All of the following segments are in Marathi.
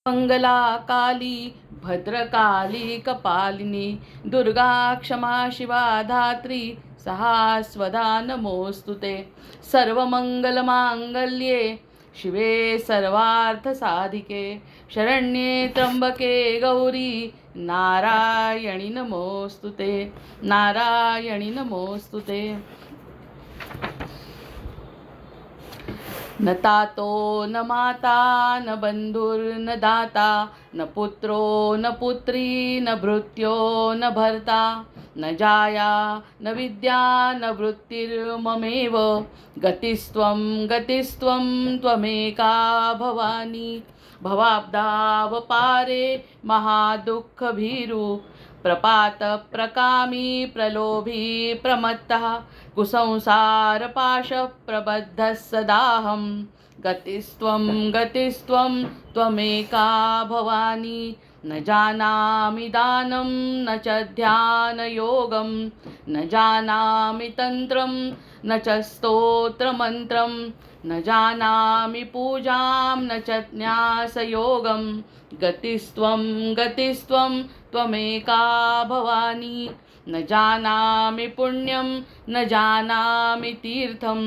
मंगला काली भद्रकाली कपालिनी दुर्गा क्षमा शिवा धात्री सहास्वदा नमोस्तुते। सर्वमंगलमांगल्ये शिवे सर्वार्थसाधिके शरण्ये त्र्यंबके गौरी नारायणी नमोस्तुते। नारायणी नमोस्तुते। न तातो न माता न बंधुर्न दाता न पुत्रो न पुत्री न भृत्यो न भर्ता न जाया न विद्या न वृत्तिर्ममेव गतिस्त्वं गतिस्त्वं त्वमेका भवानी। भवाब्दावपारे महादुःखभीरु प्रपात प्रकामी प्रलोभी प्रमत्तः कुसंसारपाश प्रबद्धः सदाहं गतिस्त्वं गतिस्त्वं त्वमेका भवानी। न जानामि दानं न च ध्यानयोगं न जानामि तन्त्रं न च स्तोत्रमन्त्रं न जानामि पूजां न च न्यासयोगं गतिस्त्वं गतिस्त्वं त्वमेका भवानी। न जानामि पुण्यं न जानामि तीर्थं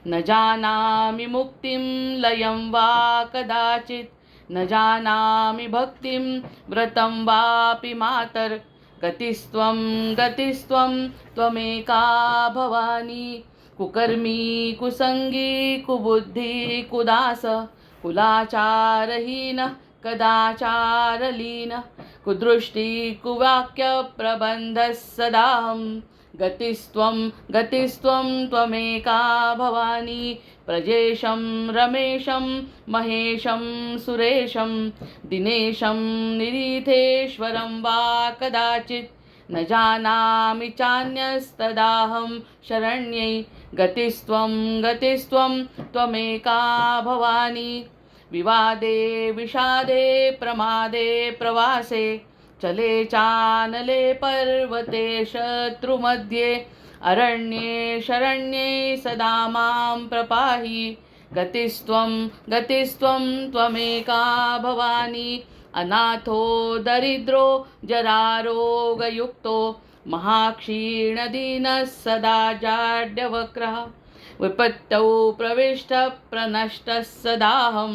न जानामि मुक्तिं लयं वा कदाचित् न जानामि भक्तिं व्रतं वापि मातर् गतिस्त्वं गतिस्त्वं त्वमेका भवानी। कुकर्मी कुसंगी कुबुद्धि कुदास कुलाचारहीन कदाचारलीन कुदृष्टि कुवाक्य प्रबन्धः सदाहं गतिस्त्वं गतिस्त्वं त्वमेका भवानी। प्रजेशं रमेशं महेशं सुरेशं दिनेशं निरीथेश्वरं वा कदाचित् न जानामि चान्यस्तदाहं शरण्यै गतिस्त्वं गतिस्त्वं त्वमेका भवानी। विवादे विषादे प्रमादे प्रवासे चले चानले पर्वते शत्रुमध्ये अरण्ये शरण्ये सदा मां प्रपाहि गतिस्त्वं गतिस्त्वं त्वमेका भवानी। अनाथो दरिद्रो जरारोगयुक्तो महाक्षीणदीनः सदा जाड्यवक्रः विपत्तौ प्रविष्टः प्रनष्टः सदाहं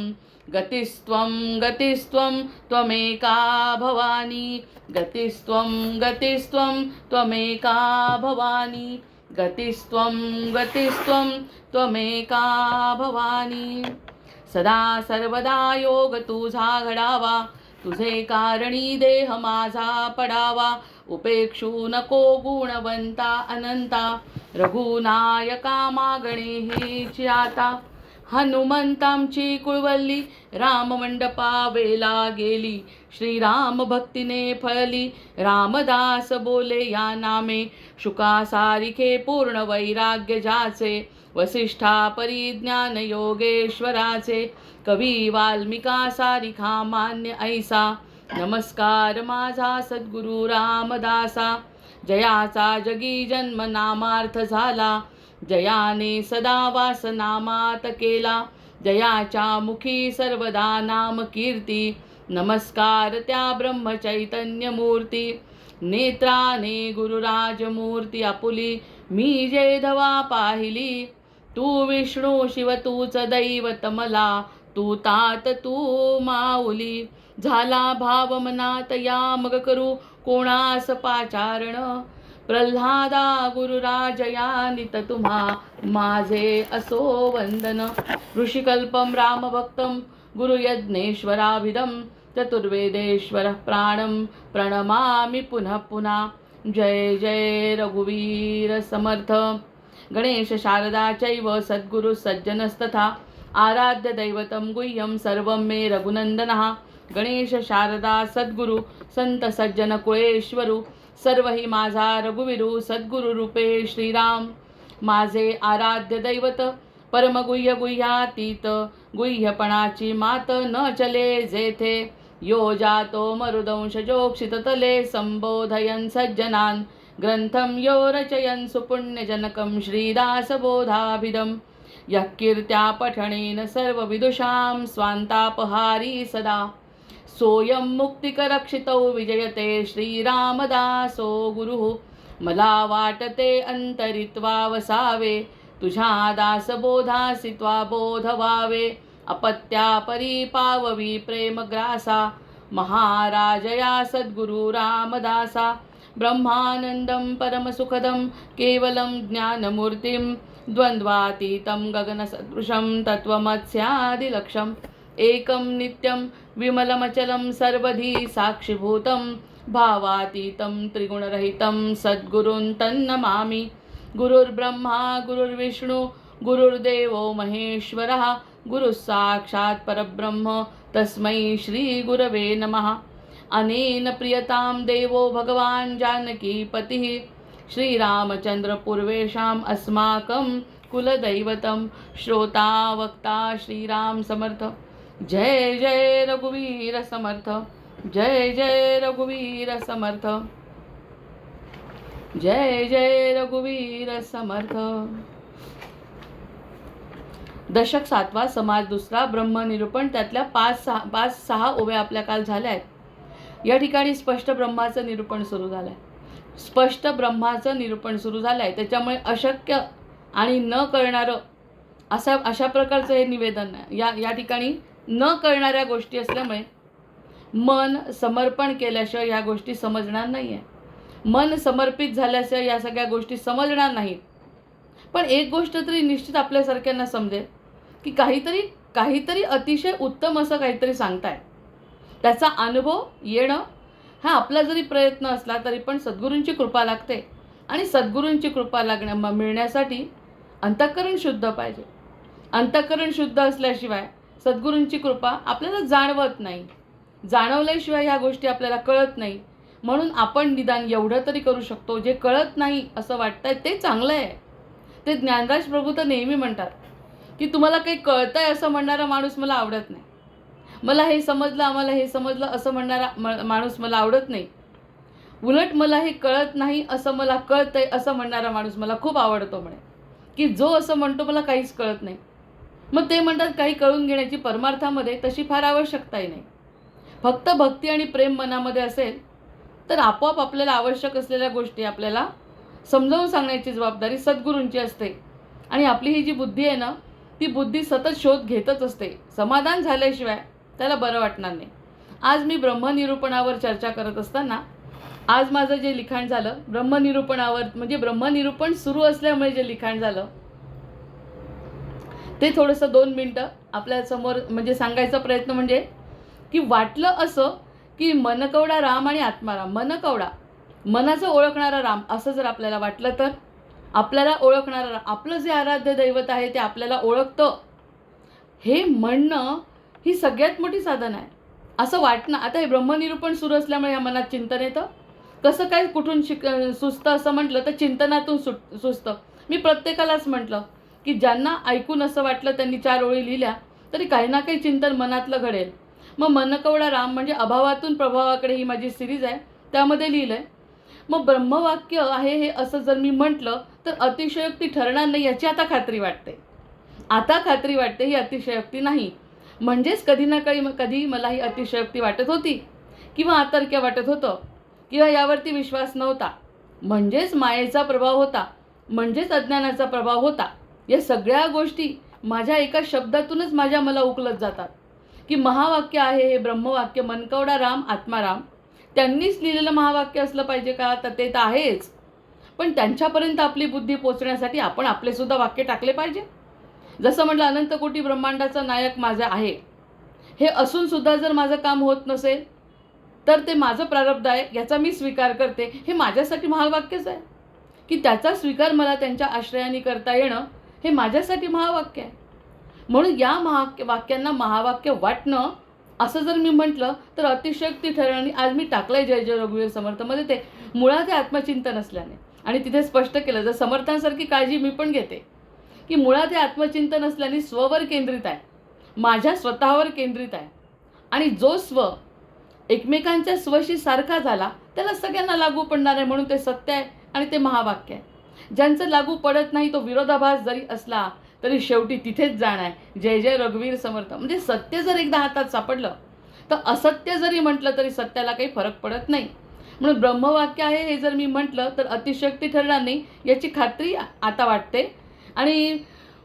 गतिस्त्वं गतिस्त्वं त्वमेका भवानी। गतिस्त्वं गतिस्त्वं त्वमेका भवानी। गतिस्त्वं गतिस्त्वं त्वमेका भवानी। सदा सर्वदा योग तुझा घडावा तुझे कारणी देह माझा पडावा उपेक्षू नको गुणवंता अनंता रघुनायका मागणे हीची आता। हनुमंतांची कुळवल्ली राममंडपा वेला गेली श्रीराम भक्तीने फळली रामदास बोले या नामे शुका सारिखे पूर्ण वैराग्य जाचे वसिष्ठा परिज्ञान योगेश्वराचे कवी वाल्मिका सारिखा मान्य ऐसा नमस्कार माझा सद्गुरु रामदासा। जयाचा जगी जन्म नामार्थ झाला जयाने सदा वास नामात केला जयाच्या मुखी सर्वदा नाम कीर्ती नमस्कार त्या ब्रह्मचैतन्य मूर्ती। नेत्राने गुरुराज मूर्ती आपुली मी जेधवा पाहिली तू विष्णू शिव तूच दैवत मला तू तात तू माऊली। झाला भाव मनात या मग करू कोणास पाचारण प्रल्हादा गुरुराज या नित तुम्हा माझे असो वंदन। ऋषिकल्पम रामभक्तं गुरुयज्ञेश्वराभिधं चतुर्वेदेश्वर प्राणं प्रणमामि पुनः पुनः। जय जय रघुवीर समर्थ। गणेश शारदा चैव सद्गुरु सज्जनस्तथा आराध्य दैवतं गुह्यं सर्वं मे रघुनंदनः। गणेश शारदा सद्गुरु संत सज्जन कुळेश्वरू सर्व ही माझा रघुवीरू सद्गुरु रूपे श्रीराम। माझे आराध्य दैवत परमगुह्य गुह्यातीत गुह्यपणाची मात न चले जेथे यो जातो मरुदंशजोक्षित तले संबोधयन् सज्जनान् ग्रंथं यो रचयन् सुपुण्यजनकं श्रीदासबोधाभिधं यः कीर्त्या पठनेन सर्वविदुषां स्वान्तापहारी सदा सोयम मुक्तिकरक्षितौ विजयते श्रीरामदासो गुरुः. मला वाटते अंतरित्वा वसावे, तुझ्या दासबोधासी त्वा बोध व्हावे. अपत्या परिपाववी प्रेमग्रासा, महाराजया सद्गुरु रामदासा. ब्रह्मानंदं परमसुखदं केवलं ज्ञानमूर्तिं, द्वन्द्वातीतं गगनसदृशं तत्त्वमस्यादिलक्ष्यम्. एकं नित्यं विमलमचलं सर्वधी साक्षिभूतं, भावातीतं त्रिगुणरहितं सद्गुरुं तन्नमामि. गुरुर्ब्रह्मा गुरुर्विष्णु गुरुर्देवो महेश्वरः, गुरुः साक्षात् परब्रह्म तस्मै श्रीगुरवे नमः. अनेन प्रियतां देवो भगवान् जानकीपतिः, श्रीरामचन्द्र पूर्वेषाम् अस्माकं कुलदैवतं. श्रोता वक्ता श्रीराम समर्थ. जय जय रघुवीर समर्थ. जय जय रघुवीर समर्थ. जय जय रघुवीर समर्थ. दशक 7वा, समाज 2, ब्रह्मनिरूपण. त्यातल्या 5-6 ओव्या आपल्या काल झाल्या आहेत. या ठिकाणी स्पष्ट ब्रह्माचं निरूपण सुरू झालं आहे. स्पष्ट ब्रह्माचं निरूपण सुरू झालं आहे. त्याच्यामुळे अशक्य आणि न कळणारं अशा प्रकारचं हे निवेदन आहे. या ठिकाणी न कळणाऱ्या गोष्टी असल्यामुळे मन समर्पण केल्याशिवाय या गोष्टी समजणार नाही आहे. मन समर्पित झाल्याशिवाय या सगळ्या गोष्टी समजणार नाहीत. पण एक गोष्ट तरी निश्चित आपल्यासारख्यांना समजेल की काहीतरी अतिशय उत्तम असं काहीतरी सांगताय. त्याचा अनुभव येणं हा आपला जरी प्रयत्न असला तरी पण सद्गुरूंची कृपा लागते. आणि सद्गुरूंची कृपा मिळण्यासाठी अंतःकरण शुद्ध पाहिजे. अंतःकरण शुद्ध असल्याशिवाय सद्गुरूंची कृपा आपल्याला जाणवत नाही. जाणवल्याशिवाय ह्या गोष्टी आपल्याला कळत नाही. म्हणून आपण निदान एवढं तरी करू शकतो, जे कळत नाही असं वाटतंय ते चांगलं आहे. ते ज्ञानराज प्रभू तर नेहमी म्हणतात की तुम्हाला काही कळतंय असं म्हणणारा माणूस मला आवडत नाही. मला हे समजलं, आम्हाला हे समजलं असं म्हणणारा माणूस मला आवडत नाही. उलट मला हे कळत नाही असं मला कळतंय असं म्हणणारा माणूस मला खूप आवडतो म्हणे. की जो असं म्हणतो मला काहीच कळत नाही. मग ते म्हणतात काही कळून घेण्याची परमार्थामध्ये तशी फार आवश्यकताही नाही. फक्त भक्ती आणि प्रेम मनामध्ये असेल तर आपोआप आपल्याला आवश्यक असलेल्या गोष्टी आपल्याला समजावून सांगण्याची जबाबदारी सद्गुरूंची असते. आणि आपली ही जी बुद्धी आहे ना, ती बुद्धी सतत शोध घेतच असते. समाधान झाल्याशिवाय त्याला बरं वाटणार नाही. आज मी ब्रह्मनिरूपणावर चर्चा करत असताना आज माझं जे लिखाण झालं ब्रह्मनिरूपणावर, म्हणजे ब्रह्मनिरूपण सुरू असल्यामुळे जे लिखाण झालं ते थोडंसं 2 मिनटं आपल्यासमोर म्हणजे सांगायचा प्रयत्न. म्हणजे की वाटलं असं की मनकवडा राम आणि आत्माराम, मनकवडा मनाचं ओळखणारा राम असं जर आपल्याला वाटलं तर आपल्याला ओळखणारा राम, आपलं जे आराध्य दैवत आहे ते आपल्याला ओळखतं हे म्हणणं ही सगळ्यात मोठी साधन आहे असं वाटणं. आता हे ब्रह्मनिरूपण सुरू असल्यामुळे या मनात चिंतन येतं. कसं काय कुठून सुचतं असं म्हटलं तर चिंतनातून सुचतं. मी प्रत्येकालाच म्हटलं की ज्यांना ऐकून असं वाटलं त्यांनी 4 ओळी लिहिल्या तरी काही ना काही चिंतन मनातलं घडेल. मग मनकवडा राम म्हणजे अभावातून प्रभावाकडे ही माझी सिरीज आहे, त्यामध्ये लिहिलं आहे. मग ब्रह्मवाक्य आहे हे असं जर मी म्हटलं तर अतिशयोक्ती ठरणार नाही याची आता खात्री वाटते. आता खात्री वाटते ही अतिशयोक्ती नाही. म्हणजेच कधी ना कधी मला ही अतिशयोक्ती वाटत होती किंवा अतर्क्य वाटत होतं किंवा यावरती विश्वास नव्हता. म्हणजेच मायेचा प्रभाव होता, म्हणजेच अज्ञानाचा प्रभाव होता. या सगळ्या गोष्टी माझ्या एका शब्दातूनच माझ्या मला उकलत जातात की महावाक्य आहे हे ब्रह्मवाक्य, मनकवडा राम आत्माराम त्यांनीच लिहिलेलं महावाक्य असलं पाहिजे का? तर ते तर आहेच. पण त्यांच्यापर्यंत आपली बुद्धी पोचण्यासाठी आपण आपलेसुद्धा वाक्य टाकले पाहिजे. जसं म्हटलं अनंत कोटी ब्रह्मांडाचा नायक माझा आहे हे असूनसुद्धा जर माझं काम होत नसेल तर ते माझं प्रारब्ध आहे याचा मी स्वीकार करते, हे माझ्यासाठी महावाक्यच आहे. की त्याचा स्वीकार मला त्यांच्या आश्रयाने करता येणं हे माझ्यासाठी महावाक्य आहे. म्हणून या वाक्यांना महावाक्य वाटणं असं जर मी म्हटलं तर अतिशयोक्ती ठरणी. आज मी टाकलंय जय जय रघुवीर समर्थमध्ये ते मुळात हे आत्मचिंतन असल्याने. आणि तिथे स्पष्ट केलं जर समर्थांसारखी काळजी मी पण घेते की मुळात हे आत्मचिंतन असल्याने स्ववर केंद्रित आहे, माझ्या स्वतःवर केंद्रित आहे. आणि जो स्व एकमेकांच्या स्वशी सारखा झाला त्याला सगळ्यांना लागू पडणार आहे, म्हणून ते सत्य आहे आणि ते महावाक्य आहे. ज्यांचं लागू पडत नाही तो विरोधाभास जरी असला तरी शेवटी तिथेच जाणार आहे. जय जय रघुवीर समर्थ. म्हणजे सत्य जर एकदा हातात सापडलं तर असत्य जरी म्हटलं तरी सत्याला काही फरक पडत नाही. म्हणून ब्रह्मवाक्य आहे हे जर मी म्हटलं तर अतिशयोक्ती ठरणार नाही याची खात्री आता वाटते. आणि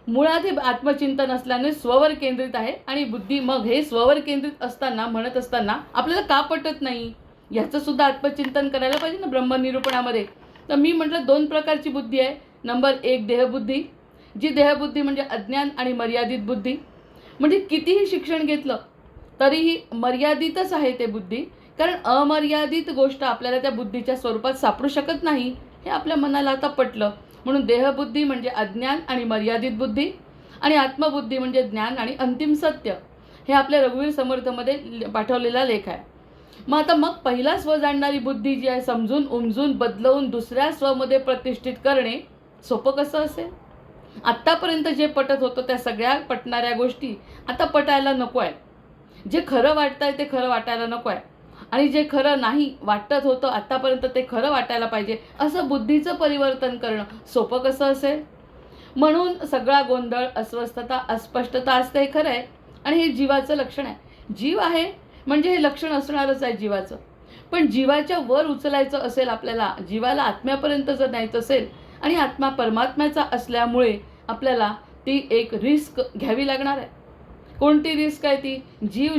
मुळात हे आत्मचिंतन असल्याने स्ववर केंद्रित आहे आणि बुद्धी. मग हे स्ववर केंद्रित असताना म्हणत असताना आपल्याला का पटत नाही याचं सुद्धा आत्मचिंतन करायला पाहिजे ना ब्रह्मनिरूपणामध्ये. तर मी म्हटलं 2 प्रकारची बुद्धी आहे. नंबर 1 देहबुद्धी. जी देहबुद्धी म्हणजे अज्ञान आणि मर्यादित बुद्धी. म्हणजे कितीही शिक्षण घेतलं तरीही मर्यादितच आहे ते बुद्धी. कारण अमर्यादित गोष्ट आपल्याला त्या बुद्धीच्या स्वरूपात सापडू शकत नाही हे आपल्या मनाला आता पटलं. म्हणून देहबुद्धी म्हणजे अज्ञान आणि मर्यादित बुद्धी आणि आत्मबुद्धी म्हणजे ज्ञान आणि अंतिम सत्य. हे आपल्या रघुवीर समर्थमध्ये पाठवलेला लेख आहे. मग पहिला स्व जाणणारी बुद्धी जी आहे समजून उमजून बदलवून दुसऱ्या स्वमध्ये प्रतिष्ठित करणे सोपं कसं असेल. आत्तापर्यंत जे पटत होतं त्या सगळ्या पटणाऱ्या गोष्टी आता पटायला नको आहे. जे खरं वाटतं आहे ते खरं वाटायला नको आहे आणि जे खरं नाही वाटत होतं आत्तापर्यंत ते खरं वाटायला पाहिजे. असं बुद्धीचं परिवर्तन करणं सोपं कसं असेल. म्हणून सगळा गोंधळ अस्वस्थता अस्पष्टता असते हे खरं आहे आणि हे जीवाचं लक्षण आहे. जीव आहे म्हणजे हे लक्षण असणारच आहे जीवाचं. पण जीवाच्या वर उचलायचं असेल आपल्याला, जीवाला आत्म्यापर्यंत जर न्यायचं असेल आणि आत्मा परमात्म्याचा असल्यामुळे आपल्याला ती एक रिस्क घ्यावी लागणार आहे. कोणती रिस्क आहे ती.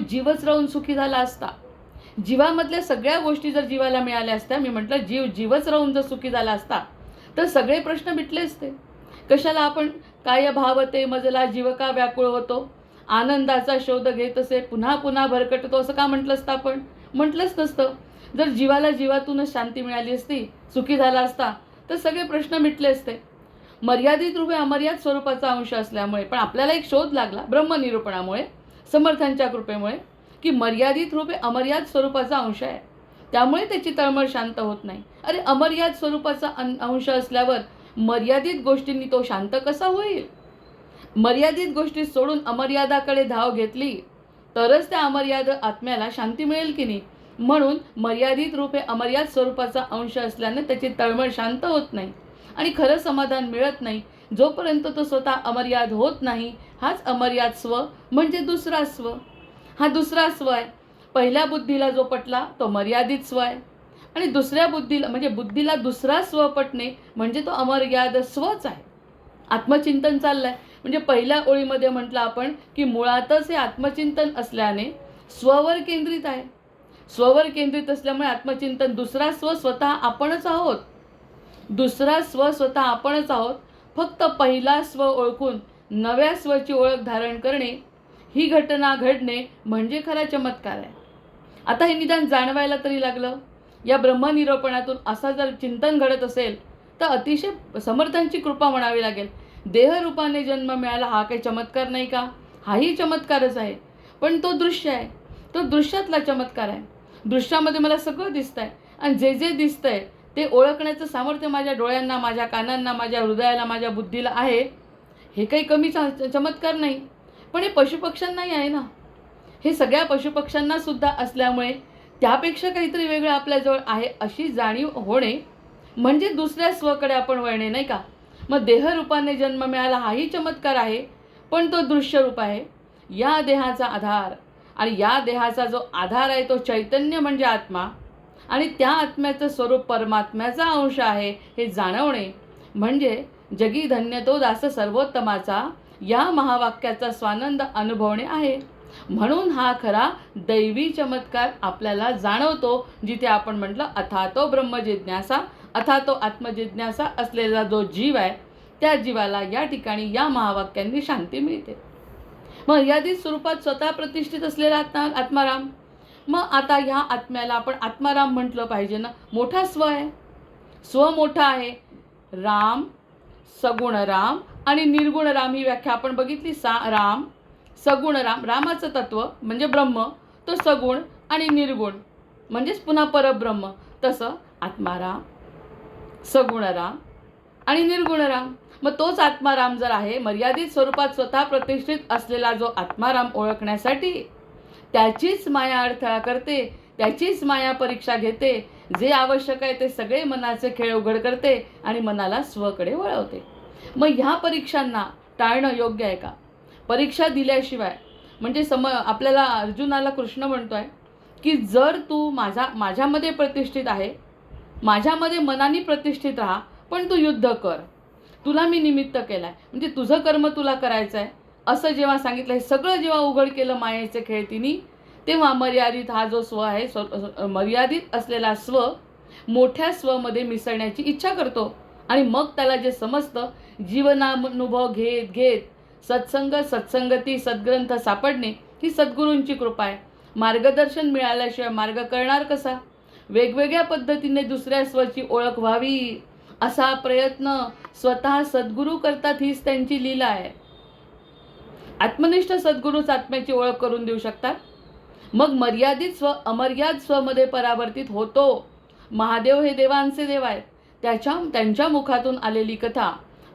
जीवच राहून सुखी झाला असता, जीवामधल्या सगळ्या गोष्टी जर जीवाला मिळाल्या असत्या, मी म्हटलं जीवच राहून जर सुखी झाला असता तर सगळे प्रश्न मिटले असते. कशाला आपण काय भावते मजला जीव का व्याकुळ होतो, आनंदाचा शोध घेत असे पुन्हा पुन्हा भरकटतो असं का म्हटलं असतं आपण. म्हटलंच नसतं. जर जीवाला जीवातूनच शांती मिळाली असती, सुखी झाला असता तर सगळे प्रश्न मिटले असते. मर्यादित रूपे अमर्याद स्वरूपाचा अंश असल्यामुळे पण आपल्याला एक शोध लागला ब्रह्मनिरूपणामुळे समर्थांच्या कृपेमुळे की मर्यादित रूपे अमर्याद स्वरूपाचा अंश आहे. त्यामुळे त्याची तळमळ शांत होत नाही. अरे अमर्याद स्वरूपाचा अंश असल्यावर मर्यादित गोष्टींनी तो शांत कसा होईल. मर्यादित गोष्टी सोडून अमर्यादाकडे धाव घेतली तरच त्या अमर्याद आत्म्याला शांती मिळेल की नाही. म्हणून मर्यादित रूपे अमर्याद स्वरूपाचा अंश असल्याने त्याची तळमळ शांत होत नाही आणि खरं समाधान मिळत नाही जोपर्यंत तो स्वतः अमर्याद होत नाही. हाच अमर्याद स्व म्हणजे दुसरा स्व. हा दुसरा स्व आहे. पहिल्या बुद्धीला जो पटला तो मर्यादित स्व आहे आणि दुसऱ्या बुद्धीला म्हणजे बुद्धीला दुसरा स्व पटणे म्हणजे तो अमर्याद स्वच आहे. आत्मचिंतन चाललंय म्हणजे पहिल्या ओळीमध्ये म्हटलं आपण की मुळातच हे आत्मचिंतन असल्याने स्ववर केंद्रित आहे. स्ववर केंद्रित असल्यामुळे आत्मचिंतन दुसरा स्व स्वतः आपणच आहोत. दुसरा स्व स्वतः आपणच आहोत. फक्त पहिला स्व ओळखून नव्या स्वची ओळख धारण करणे ही घटना घडणे म्हणजे खरा चमत्कार आहे. आता हे निदान जाणवायला तरी लागलं. या ब्रह्मनिरूपणातून असा जर चिंतन घडत असेल तर अतिशय समर्थांची कृपा म्हणावी लागेल. देहरूपाने जन्म मिळाला हा काही चमत्कार नाही का. हाही चमत्कारच आहे पण तो दृश्य आहे. तो दृश्यातला चमत्कार आहे. दृश्यामध्ये मला सगळं दिसतंय आणि जे जे दिसतंय ते ओळखण्याचं सामर्थ्य माझ्या डोळ्यांना माझ्या कानांना माझ्या हृदयाला माझ्या बुद्धीला आहे. हे काही कमी चमत्कार नाही. पण हे पशुपक्ष्यांनाही आहे ना. हे सगळ्या पशुपक्ष्यांना सुद्धा असल्यामुळे त्यापेक्षा काहीतरी वेगळं आपल्याजवळ आहे अशी जाणीव होणे म्हणजे दुसऱ्या स्वकडे आपण वळणे नाही का. मग देहरूपाने जन्म मिळाला हाही चमत्कार आहे पण तो दृश्यरूप आहे. या देहाचा आधार आणि या देहाचा जो आधार आहे तो चैतन्य म्हणजे आत्मा आणि त्या आत्म्याचं स्वरूप परमात्म्याचा अंश आहे हे जाणवणे म्हणजे जगी धन्य तो दास सर्वोत्तमाचा या महावाक्याचा स्वानंद अनुभवणे आहे. म्हणून हा खरा दैवी चमत्कार आपल्याला जाणवतो जिथे आपण म्हटलं अथातो ब्रह्मजिज्ञासा अथातो आत्मजिज्ञासा असलेला जो जीव आहे त्या जीवाला या ठिकाणी या महावाक्यांनी शांती मिळते. मर्यादित स्वरूपात स्वतः प्रतिष्ठित असलेला आत्माराम. मग आता ह्या आत्म्याला आपण आत्माराम म्हटलं पाहिजे ना. मोठा स्व आहे. स्व मोठा आहे. राम सगुण राम आणि निर्गुण राम ही व्याख्या आपण बघितली. राम सगुण राम. रामाचं तत्व म्हणजे ब्रह्म तो सगुण आणि निर्गुण म्हणजेच पुन्हा परब्रह्म. तसं आत्माराम सगुण राम आणि निर्गुण राम. मग तोच आत्माराम जर आहे मर्यादित स्वरूपात स्वतः प्रतिष्ठित असलेला जो आत्माराम ओळखण्यासाठी त्याचीच माया अडथळा करते, त्याचीच माया परीक्षा घेते. जे आवश्यक आहे ते सगळे मनाचे खेळ उघड करते आणि मनाला स्वकडे वळवते. मग ह्या परीक्षांना टाळणं योग्य आहे का. परीक्षा दिल्याशिवाय म्हणजे आपल्याला अर्जुनाला कृष्ण म्हणतोय की जर तू माझ्यामध्ये प्रतिष्ठित आहे, माझ्यामध्ये मनाने प्रतिष्ठित राहा, पण तू युद्ध कर, तुला मी निमित्त केलं आहे, म्हणजे तुझं कर्म तुला करायचं आहे असं जेव्हा सांगितलं, हे सगळं जेव्हा उघड केलं मायेचे खेळ तिने, तेव्हा मर्यादित हा जो स्व आहे, मर्यादित असलेला स्व मोठ्या स्वमध्ये मिसळण्याची इच्छा करतो. आणि मग त्याला जे समजतं, जीवनानुभव घेत घेत सत्संगती सद्ग्रंथ सापडणे ही सद्गुरूंची कृपा आहे. मार्गदर्शन मिळाल्याशिवाय मार्ग कळणार कसा? वेगवेगळ्या पद्धतीने दुसऱ्या स्वची ओळख व्हावी असा प्रयत्न स्वतः सद्गुरू करतात, हीच त्यांची लीला आहे. आत्मनिष्ठ सद्गुरूच आत्म्याची ओळख करून देऊ शकतात. मग मर्यादित स्व अमर्याद स्वमध्ये परावर्तित होतो. महादेव हे देवांचे देव आहेत. त्यांच्या मुखातून आलेली कथा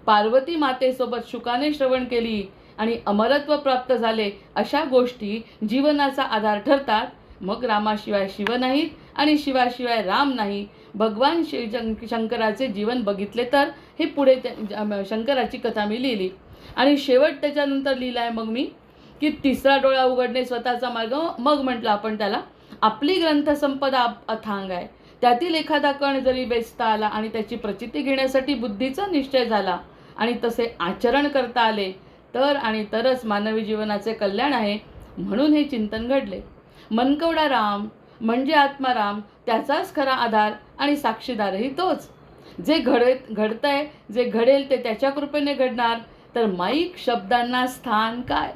पार्वती मातेसोबत शुकाने श्रवण केली आणि अमरत्व प्राप्त झाले, अशा गोष्टी जीवनाचा आधार ठरतात. मग रामाशिवाय शिव नाहीत आणि शिवाशिवाय राम नाही. भगवान शंकराचे जीवन बघितले तर हे पुढे शंकराची कथा मी लिहिली आणि शेवट त्याच्यानंतर लिहिला आहे मग मी की तिसरा डोळा उघडणे स्वतःचा मार्ग. मग म्हटलं आपण त्याला, आपली ग्रंथसंपदा अथांग आहे, त्यातील एखादा कण जरी वेचता आला आणि त्याची प्रचिती घेण्यासाठी बुद्धीचा निश्चय झाला आणि तसे आचरण करता आले तर आणि तरच मानवी जीवनाचे कल्याण आहे. म्हणून हे चिंतन घडले. मनकवडा राम म्हणजे आत्माराम, त्याचाच खरा आधार आणि साक्षीदारही तोच. जे घडतंय, जे घडेल ते त्याच्या कृपेने घडणार, तर माईक शब्दांना स्थान काय?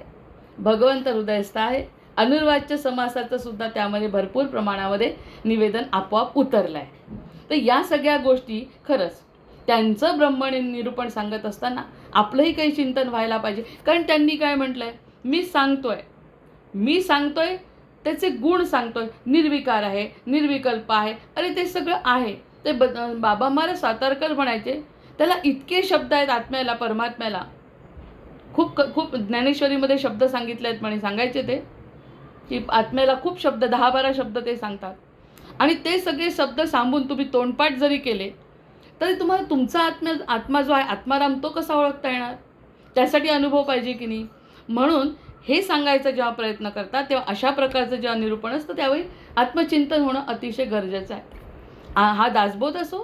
भगवंत हृदयस्थ आहे. अनुर्वाच्य समासाचं सुद्धा त्यामध्ये भरपूर प्रमाणामध्ये निवेदन आपोआप उतरलं आहे. तर या सगळ्या गोष्टी खरंच त्यांचं ब्रह्मनिरूपण सांगत असताना आपलंही काही चिंतन व्हायला पाहिजे. कारण त्यांनी काय म्हटलं आहे, मी सांगतोय त्याचे गुण सांगतोय, निर्विकार आहे, निर्विकल्प आहे. अरे ते सगळं आहे. ते बाबा महाराज सातारकर म्हणायचे, त्याला इतके शब्द आहेत आत्म्याला, परमात्म्याला. खूप ज्ञानेश्वरीमध्ये शब्द सांगितले आहेत म्हणे, सांगायचे ते की आत्म्याला खूप शब्द, 10-12 शब्द ते सांगतात. आणि ते सगळे शब्द सांगून तुम्ही तोंडपाठ जरी केले तरी तुम्हाला तुमचा आत्मा जो आहे, आत्माराम, तो कसा ओळखता येणार? त्यासाठी अनुभव पाहिजे की नाही? म्हणून हे सांगायचा जेव्हा प्रयत्न करतात तेव्हा अशा प्रकारचं जेव्हा निरूपण असतं त्यावेळी आत्मचिंतन होणं अतिशय गरजेचं आहे. हा दासबोध असो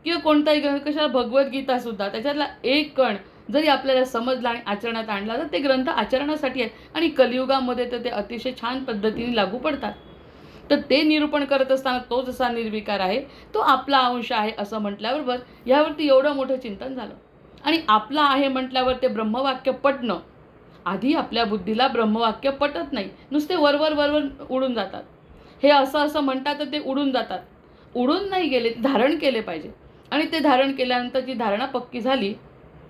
किंवा कोणताही ग्रंथ, कशाला भगवद्गीतासुद्धा, त्याच्यातला एक कण जरी आपल्याला समजला आणि आचरणात आणला तर ते ग्रंथ आचरणासाठी आहेत आणि कलियुगामध्ये तर ते अतिशय छान पद्धतीने लागू पडतात. तर ते निरूपण करत असताना तो जसा निर्विकार आहे, तो आपला अंश आहे असं म्हटल्याबरोबर यावरती एवढं मोठं चिंतन झालं. आणि आपला आहे म्हटल्यावर ते ब्रह्मवाक्य पटणं, आधी आपल्या बुद्धीला ब्रह्मवाक्य पटत नाही, नुसते वरवर उडून जातात. हे असं म्हणतात तर ते उडून जातात. उडून नाही गेले, धारण केले पाहिजे. आणि ते धारण केल्यानंतर जी धारणा पक्की झाली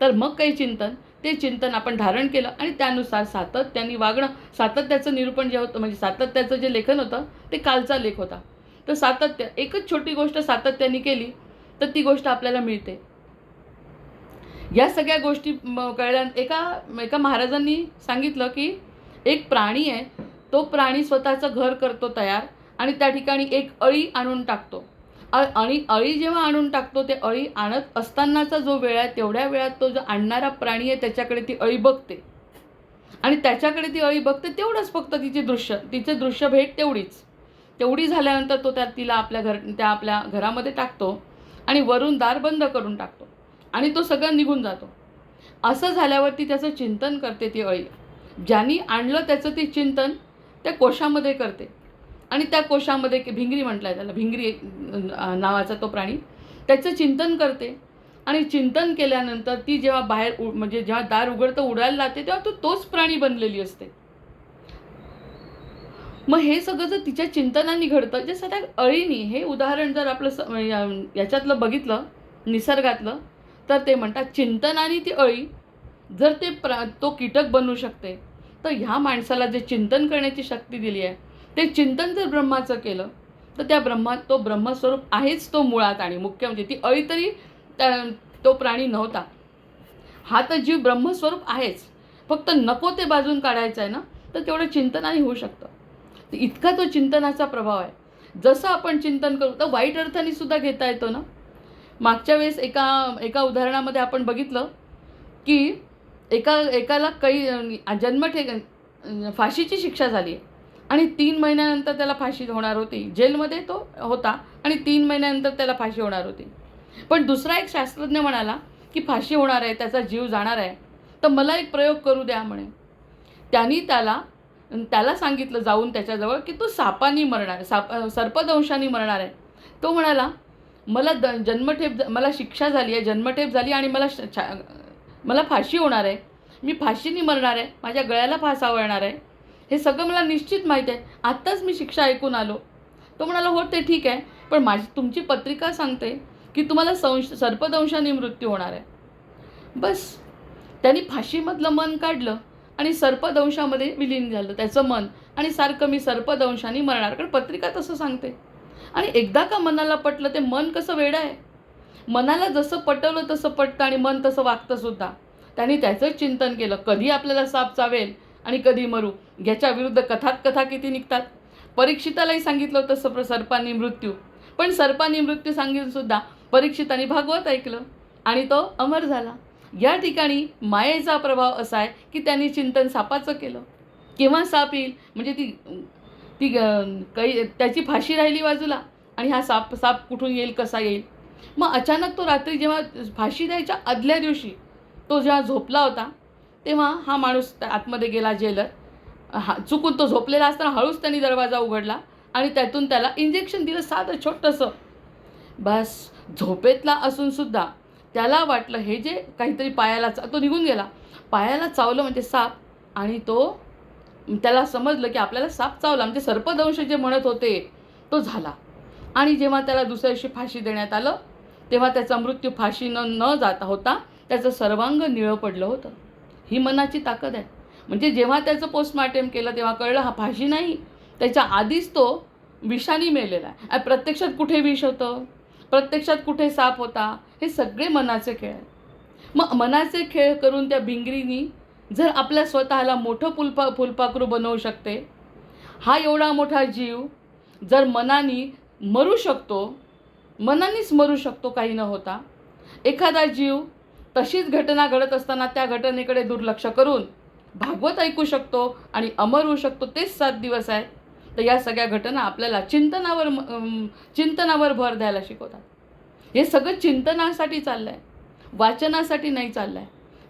तर मग काही चिंतन, ते चिंतन आपण धारण केलं आणि त्यानुसार सातत्याने वागणं. सातत्याचं निरूपण जे होतं, म्हणजे सातत्याचं जे लेखन होतं ते कालचा लेख होता. तर सातत्य, एकच छोटी गोष्ट सातत्याने केली तर ती गोष्ट आपल्याला मिळते. या सगळ्या गोष्टी कळल्या. एका महाराजांनी सांगितलं की एक प्राणी आहे, तो प्राणी स्वतःचं घर करतो तयार आणि त्या ठिकाणी एक अळी आणून टाकतो. आणि अळी जेव्हा आणून टाकतो, ते अळी आणत असतानाचा जो वेळ आहे तेवढ्या वेळात तो जो आणणारा प्राणी आहे त्याच्याकडे ती अळी बघते आणि त्याच्याकडे ती अळी बघते तेवढंच, फक्त तिचे दृश्य भेट तेवढी झाल्यानंतर तो तिला आपल्या घरामध्ये टाकतो आणि वरून दार बंद करून टाकतो आणि तो सगळं निघून जातो. असं झाल्यावरती त्याचं चिंतन करते ती अळी. ज्यांनी आणलं त्याचं ती चिंतन त्या कोशामध्ये करते आणि त्या कोशामध्ये भिंगरी म्हटलं आहे त्याला, भिंगरी नावाचा तो प्राणी, त्याचं चिंतन करते. आणि चिंतन केल्यानंतर ती जेव्हा बाहेर म्हणजे जेव्हा दार उघडतं उडायला लागते तेव्हा तोच प्राणी बनलेली असते. मग हे सगळं जर तिच्या चिंतनाने घडतं, जे सध्या अळीनी, हे उदाहरण जर आपलं याच्यातलं बघितलं निसर्गातलं, तर ते म्हणतात चिंतनाने ती अळी जर तो कीटक बनू शकते, तर ह्या माणसाला जे चिंतन करण्याची शक्ती दिली आहे, ते चिंतन जर ब्रह्माचं केलं तर तो ब्रह्मस्वरूप आहेच तो मुळात. आणि मुख्य म्हणजे ती अळी तरी तो प्राणी नव्हता, हा तर जीव ब्रह्मस्वरूप आहेच. फक्त नको ते बाजून काढायचं आहे ना, तर तेवढं चिंतनाने होऊ शकतं. इतका तो चिंतनाचा प्रभाव आहे. जसं आपण चिंतन करू तर वाईट अर्थाने सुद्धा घेता येतो ना. मागच्या वेळेस एका उदाहरणामध्ये आपण बघितलं की एकाला काही फाशीची शिक्षा झाली आहे आणि 3 महिन्यानंतर त्याला फाशी होणार होती. जेलमध्ये तो होता आणि 3 महिन्यानंतर त्याला फाशी होणार होती. पण दुसरा एक शास्त्रज्ञ म्हणाला की फाशी होणार आहे, त्याचा जीव जाणार आहे, तर मला एक प्रयोग करू द्या म्हणे. त्यांनी त्याला सांगितलं जाऊन त्याच्याजवळ की तो सापानी मरणार आहे, सर्पदंशाने मरणार आहे. तो म्हणाला मला जन्मठेप मला शिक्षा झाली आहे, जन्मठेप झाली आणि मला फाशी होणार आहे, मी फाशीने मरणार आहे, माझ्या गळ्याला फास आवळणार आहे, हे सगळं मला निश्चित माहीत आहे. आत्ताच मी शिक्षा ऐकून आलो. तो म्हणाला हो ते ठीक आहे, पण तुमची पत्रिका सांगते की तुम्हाला सर्पदंशाने मृत्यू होणार आहे. बस त्यांनी फाशीमधलं मन काढलं आणि सर्पदंशामध्ये विलीन झालं त्याचं मन आणि सारखं मी सर्पदंशाने मरणार, कारण पत्रिका तसं सांगते. आणि एकदा का मनाला पटलं, ते मन कसं वेडं आहे, मनाला जसं पटवलं तसं पटतं आणि मन तसं वागतं सुद्धा. त्यांनी त्याचंच चिंतन केलं, कधी आपल्याला साप चावेल आणि कधी मरू. याच्या विरुद्ध कथा किती निघतात. परीक्षितालाही सांगितलं होतं सर्पांनी मृत्यू, पण सर्पांनी मृत्यू सांगितलं सुद्धा परीक्षिताने भागवत ऐकलं आणि तो अमर झाला. या ठिकाणी मायेचा प्रभाव असा आहे की त्यांनी चिंतन सापाचं केलं. केव्हा साप येईल म्हणजे त्याची फाशी राहिली बाजूला आणि हा साप कुठून येईल, कसा येईल. मग अचानक तो रात्री जेव्हा फाशी द्यायच्या आदल्या दिवशी तो जेव्हा झोपला होता, तेव्हा हा माणूस आतमध्ये गेला, जेलर. चुकून तो झोपलेला असताना हळूच त्यांनी दरवाजा उघडला आणि त्यातून त्याला इंजेक्शन दिलं, साधं छोटंसं. बस झोपेतला असूनसुद्धा त्याला वाटलं हे जे काहीतरी पायाला तो निघून गेला, पायाला चावलं म्हणजे साप, आणि त्याला समजलं की आपल्याला साप चावला म्हणजे सर्पदंश जे म्हणत होते तो झाला. आणि जेव्हा त्याला दुसऱ्या दिवशी फाशी देण्यात आलं, तेव्हा त्याचा मृत्यू फाशीनं न जाता होता, त्याचं सर्वांग निळं पडलं होतं. ही मनाची ताकद आहे. म्हणजे जेव्हा त्याचं पोस्टमॉर्टम केलं तेव्हा कळलं हा फाशी नाही, त्याच्या आधीच तो विषाने मेलेला आहे. प्रत्यक्षात कुठे विष होतं, प्रत्यक्षात कुठे साप होता, हे सगळे मनाचे खेळ आहेत. मग मनाचे खेळ करून त्या भिंगरीनी जर आपल्या स्वतःला मोठं फुलपाखरू बनवू शकते, हा एवढा मोठा जीव जर मनाने मरू शकतो, मनानेच मरू शकतो काही न होता. एखादा जीव तशीच घटना घडत असताना त्या घटनेकडे दुर्लक्ष करून भागवत ऐकू शकतो आणि अमर होऊ शकतो. तेच 7 दिवस आहेत. तर या सगळ्या घटना आपल्याला चिंतनावर भर द्यायला शिकवतात. हे सगळं चिंतनासाठी चाललं आहे, वाचनासाठी नाही चाललं आहे.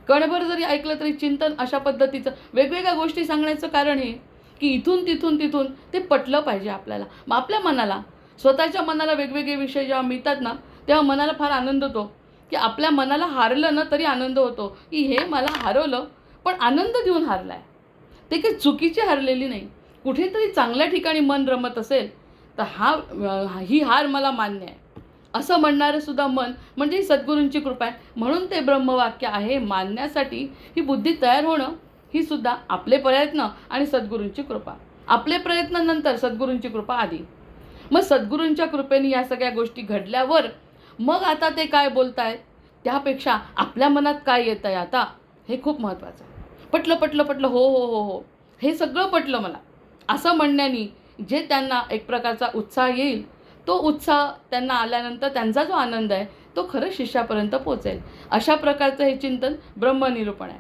कणभर जरी ऐकलं तरी चिंतन अशा पद्धतीचं वेगवेगळ्या गोष्टी सांगण्याचं कारण हे की इथून तिथून ते पटलं पाहिजे आपल्याला. मग आपल्या मनाला, स्वतःच्या मनाला वेगवेगळे विषय जेव्हा मिळतात ना, तेव्हा मनाला फार आनंद होतो की आपल्या मनाला हारलं ना तरी आनंद होतो की हे मला हरवलं पण आनंद देऊन हारला आहे. ते काही चुकीची हरलेली नाही. कुठेतरी चांगल्या ठिकाणी मन रमत असेल तर ही हार मला मान्य आहे असं म्हणणारं सुद्धा मन म्हणजे सद्गुरूंची कृपा आहे. म्हणून ते ब्रह्मवाक्य आहे मानण्यासाठी ही बुद्धी तयार होणं, ही सुद्धा आपले प्रयत्न आणि सद्गुरूंची कृपा. आपले प्रयत्न नंतर, सद्गुरूंची कृपा आधी. मग सद्गुरूंच्या कृपेने या सगळ्या गोष्टी घडल्यावर मग आता ते काय बोलतायत त्यापेक्षा आपल्या मनात काय येतं आहे आता, हे खूप महत्त्वाचं आहे. पटलं हो हो हो हो हे सगळं पटलं मला असं म्हणण्याने जे त्यांना एक प्रकारचा उत्साह येईल, तो उत्साह त्यांना आल्यानंतर त्यांचा जो आनंद आहे तो खरंच शिष्यापर्यंत पोचेल. अशा प्रकारचं हे चिंतन ब्रह्मनिरूपण आहे.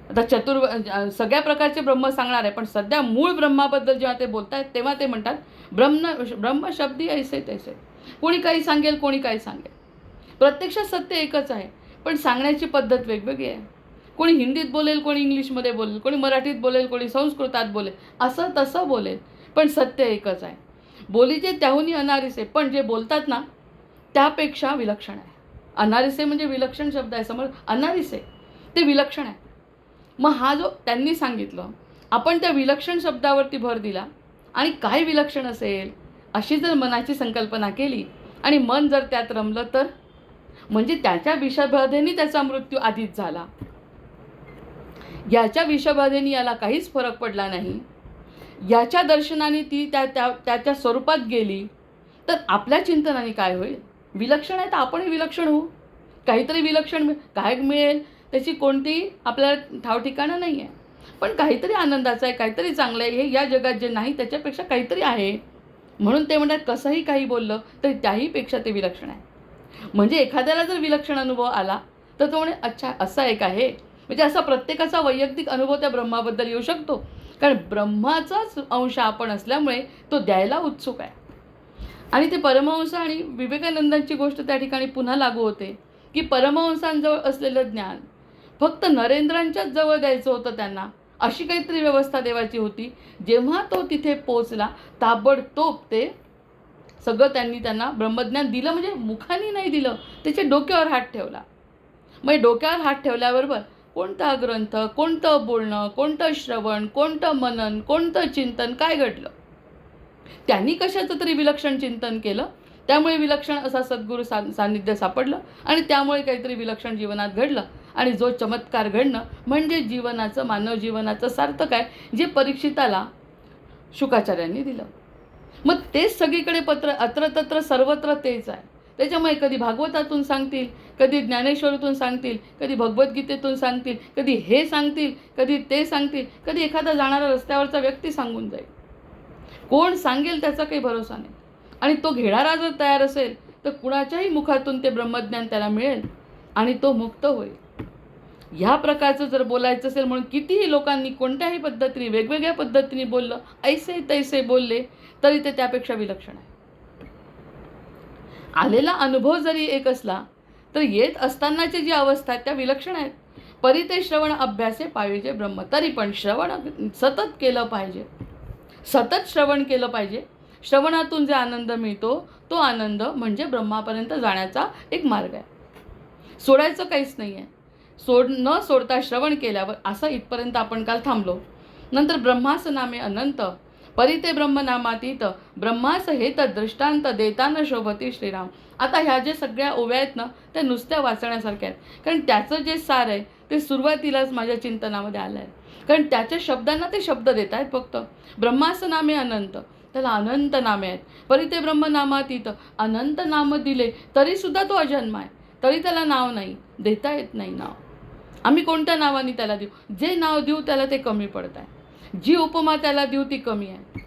आता सगळ्या प्रकारचे ब्रह्म सांगणार आहे, पण सध्या मूळ ब्रह्माबद्दल जेव्हा ते बोलत आहेत तेव्हा ते म्हणतात ब्रह्मशब्दी ऐसे तैसे. कोणी काही सांगेल, कोणी काही सांगेल. प्रत्यक्षात सत्य एकच आहे, पण सांगण्याची पद्धत वेगवेगळी आहे. कोणी हिंदीत बोलेल, कोणी इंग्लिशमध्ये बोलेल, कोणी मराठीत बोलेल, कोणी संस्कृतात बोलेल, असं तसं बोलेल, पण सत्य एकच आहे. बोलीचे त्याहूनही अनारिसे, पण जे बोलतात ना त्यापेक्षा विलक्षण आहे. अनारिसे म्हणजे विलक्षण शब्द आहे समोर, अनारिसे ते विलक्षण आहे. मग हा जो त्यांनी सांगितलं, आपण त्या विलक्षण शब्दावरती भर दिला आणि काय विलक्षण असेल अशी जर मनाची संकल्पना केली आणि मन जर त्यात रमलं तर म्हणजे त्याच्या विषबाधेने त्याचा मृत्यू आधीच झाला, याच्या विषबाधेने याला काहीच फरक पडला नाही, याच्या दर्शनाने ती त्याच्या स्वरूपात गेली, तर आपल्या चिंतनाने काय होईल. विलक्षण आहे तर आपणही विलक्षण होऊ. काहीतरी विलक्षण काय मिळेल त्याची कोणतीही आपल्याला ठाव ठिकाणं नाही आहे, पण काहीतरी आनंदाचं आहे, काहीतरी चांगलं आहे, हे या जगात जे नाही त्याच्यापेक्षा काहीतरी आहे. म्हणून ते म्हणतात कसंही काही बोललं तरी त्याहीपेक्षा ते विलक्षण आहे. म्हणजे एखाद्याला जर विलक्षण अनुभव आला तर तो म्हणे अच्छा असं एक आहे. म्हणजे असा प्रत्येकाचा वैयक्तिक अनुभव त्या ब्रह्माबद्दल येऊ शकतो. कारण ब्रह्माचाच अंश आपण असल्यामुळे तो द्यायला उत्सुक आहे. आणि ते परमहंस आणि विवेकानंदांची गोष्ट त्या ठिकाणी पुन्हा लागू होते की परमहंसांजवळ असलेलं ज्ञान फक्त नरेंद्रांच्याच जवळ द्यायचं होतं त्यांना, अशी काहीतरी व्यवस्था देवाची होती. जेव्हा तो तिथे पोचला ताबडतोब ते सगळं त्यांना ब्रह्मज्ञान दिलं. म्हणजे मुखाने नाही दिलं, त्याच्या डोक्यावर हात ठेवला. मग डोक्यावर हात ठेवल्याबरोबर कोणता ग्रंथ, कोणतं बोलणं, कोणतं श्रवण, कोणतं मनन, कोणतं चिंतन, काय घडलं. त्यांनी कशाचं तरी विलक्षण चिंतन केलं, त्यामुळे विलक्षण असा सद्गुरू सान्निध्य सापडलं आणि त्यामुळे काहीतरी विलक्षण जीवनात घडलं. आणि जो चमत्कार घडणं म्हणजे जीवनाचं, मानव जीवनाचं सार्थक आहे, जे परीक्षिताला शुकाचार्यांनी दिलं. मग तेच सगळीकडे अत्रतत्र सर्वत्र तेच आहे. त्याच्यामुळे कधी भागवतातून सांगतील, कधी ज्ञानेश्वरीतून सांगतील, कधी भगवद्गीतेतून सांगतील, कधी हे सांगतील, कधी ते सांगतील, कधी एखादा जाणारा रस्त्यावरचा व्यक्ती सांगून जाईल. कोण सांगेल त्याचा काही भरोसा नाही. आणि तो घेणारा जर तयार असेल तर कुणाच्याही मुखातून ते ब्रह्मज्ञान त्याला मिळेल आणि तो मुक्त होईल. ह्या प्रकारचं जर बोलायचं असेल म्हणून कितीही लोकांनी कोणत्याही पद्धतीने वेगवेगळ्या पद्धतीने बोललं, ऐसे तैसे बोलले, तरी ते त्यापेक्षा विलक्षण आहे. आलेला अनुभव जरी एक असला तर येत असतानाची जी अवस्था आहे त्या विलक्षण आहेत. परिते श्रवण अभ्यासे पाहिजे ब्रह्म. तरी पण श्रवण सतत केलं पाहिजे, सतत श्रवण केलं पाहिजे. श्रवणातून जे आनंद मिळतो तो आनंद म्हणजे ब्रह्मापर्यंत जाण्याचा एक मार्ग आहे. सोडायचं काहीच नाही आहे. न सोडता श्रवण केल्यावर असं इथपर्यंत आपण काल थांबलो. नंतर ब्रह्मास नामे अनंत परिते ब्रह्मनामातीत ब्रह्मास हेत दृष्टांत देताना शोभती श्रीराम. आता ह्या जे सगळ्या ओव्या आहेत ना त्या नुसत्या वाचण्यासारख्या आहेत, कारण त्याचं जे सार आहे ते सुरुवातीलाच माझ्या चिंतनामध्ये आलं आहे. कारण त्याच्या शब्दांना ते शब्द देत आहेत फक्त. ब्रह्मास नामे अनंत, त्याला अनंत नामे आहेत. परिते ब्रह्मनामातीत, अनंत नाम दिले तरीसुद्धा तो अजन्म आहे, तरी त्याला नाव नाही, देता येत नाही नाव. आम्ही कोणत्या नावाने त्याला देऊ? जे नाव देऊ त्याला ते कमी पडत आहे, जी उपमा त्याला देऊ ती कमी आहे.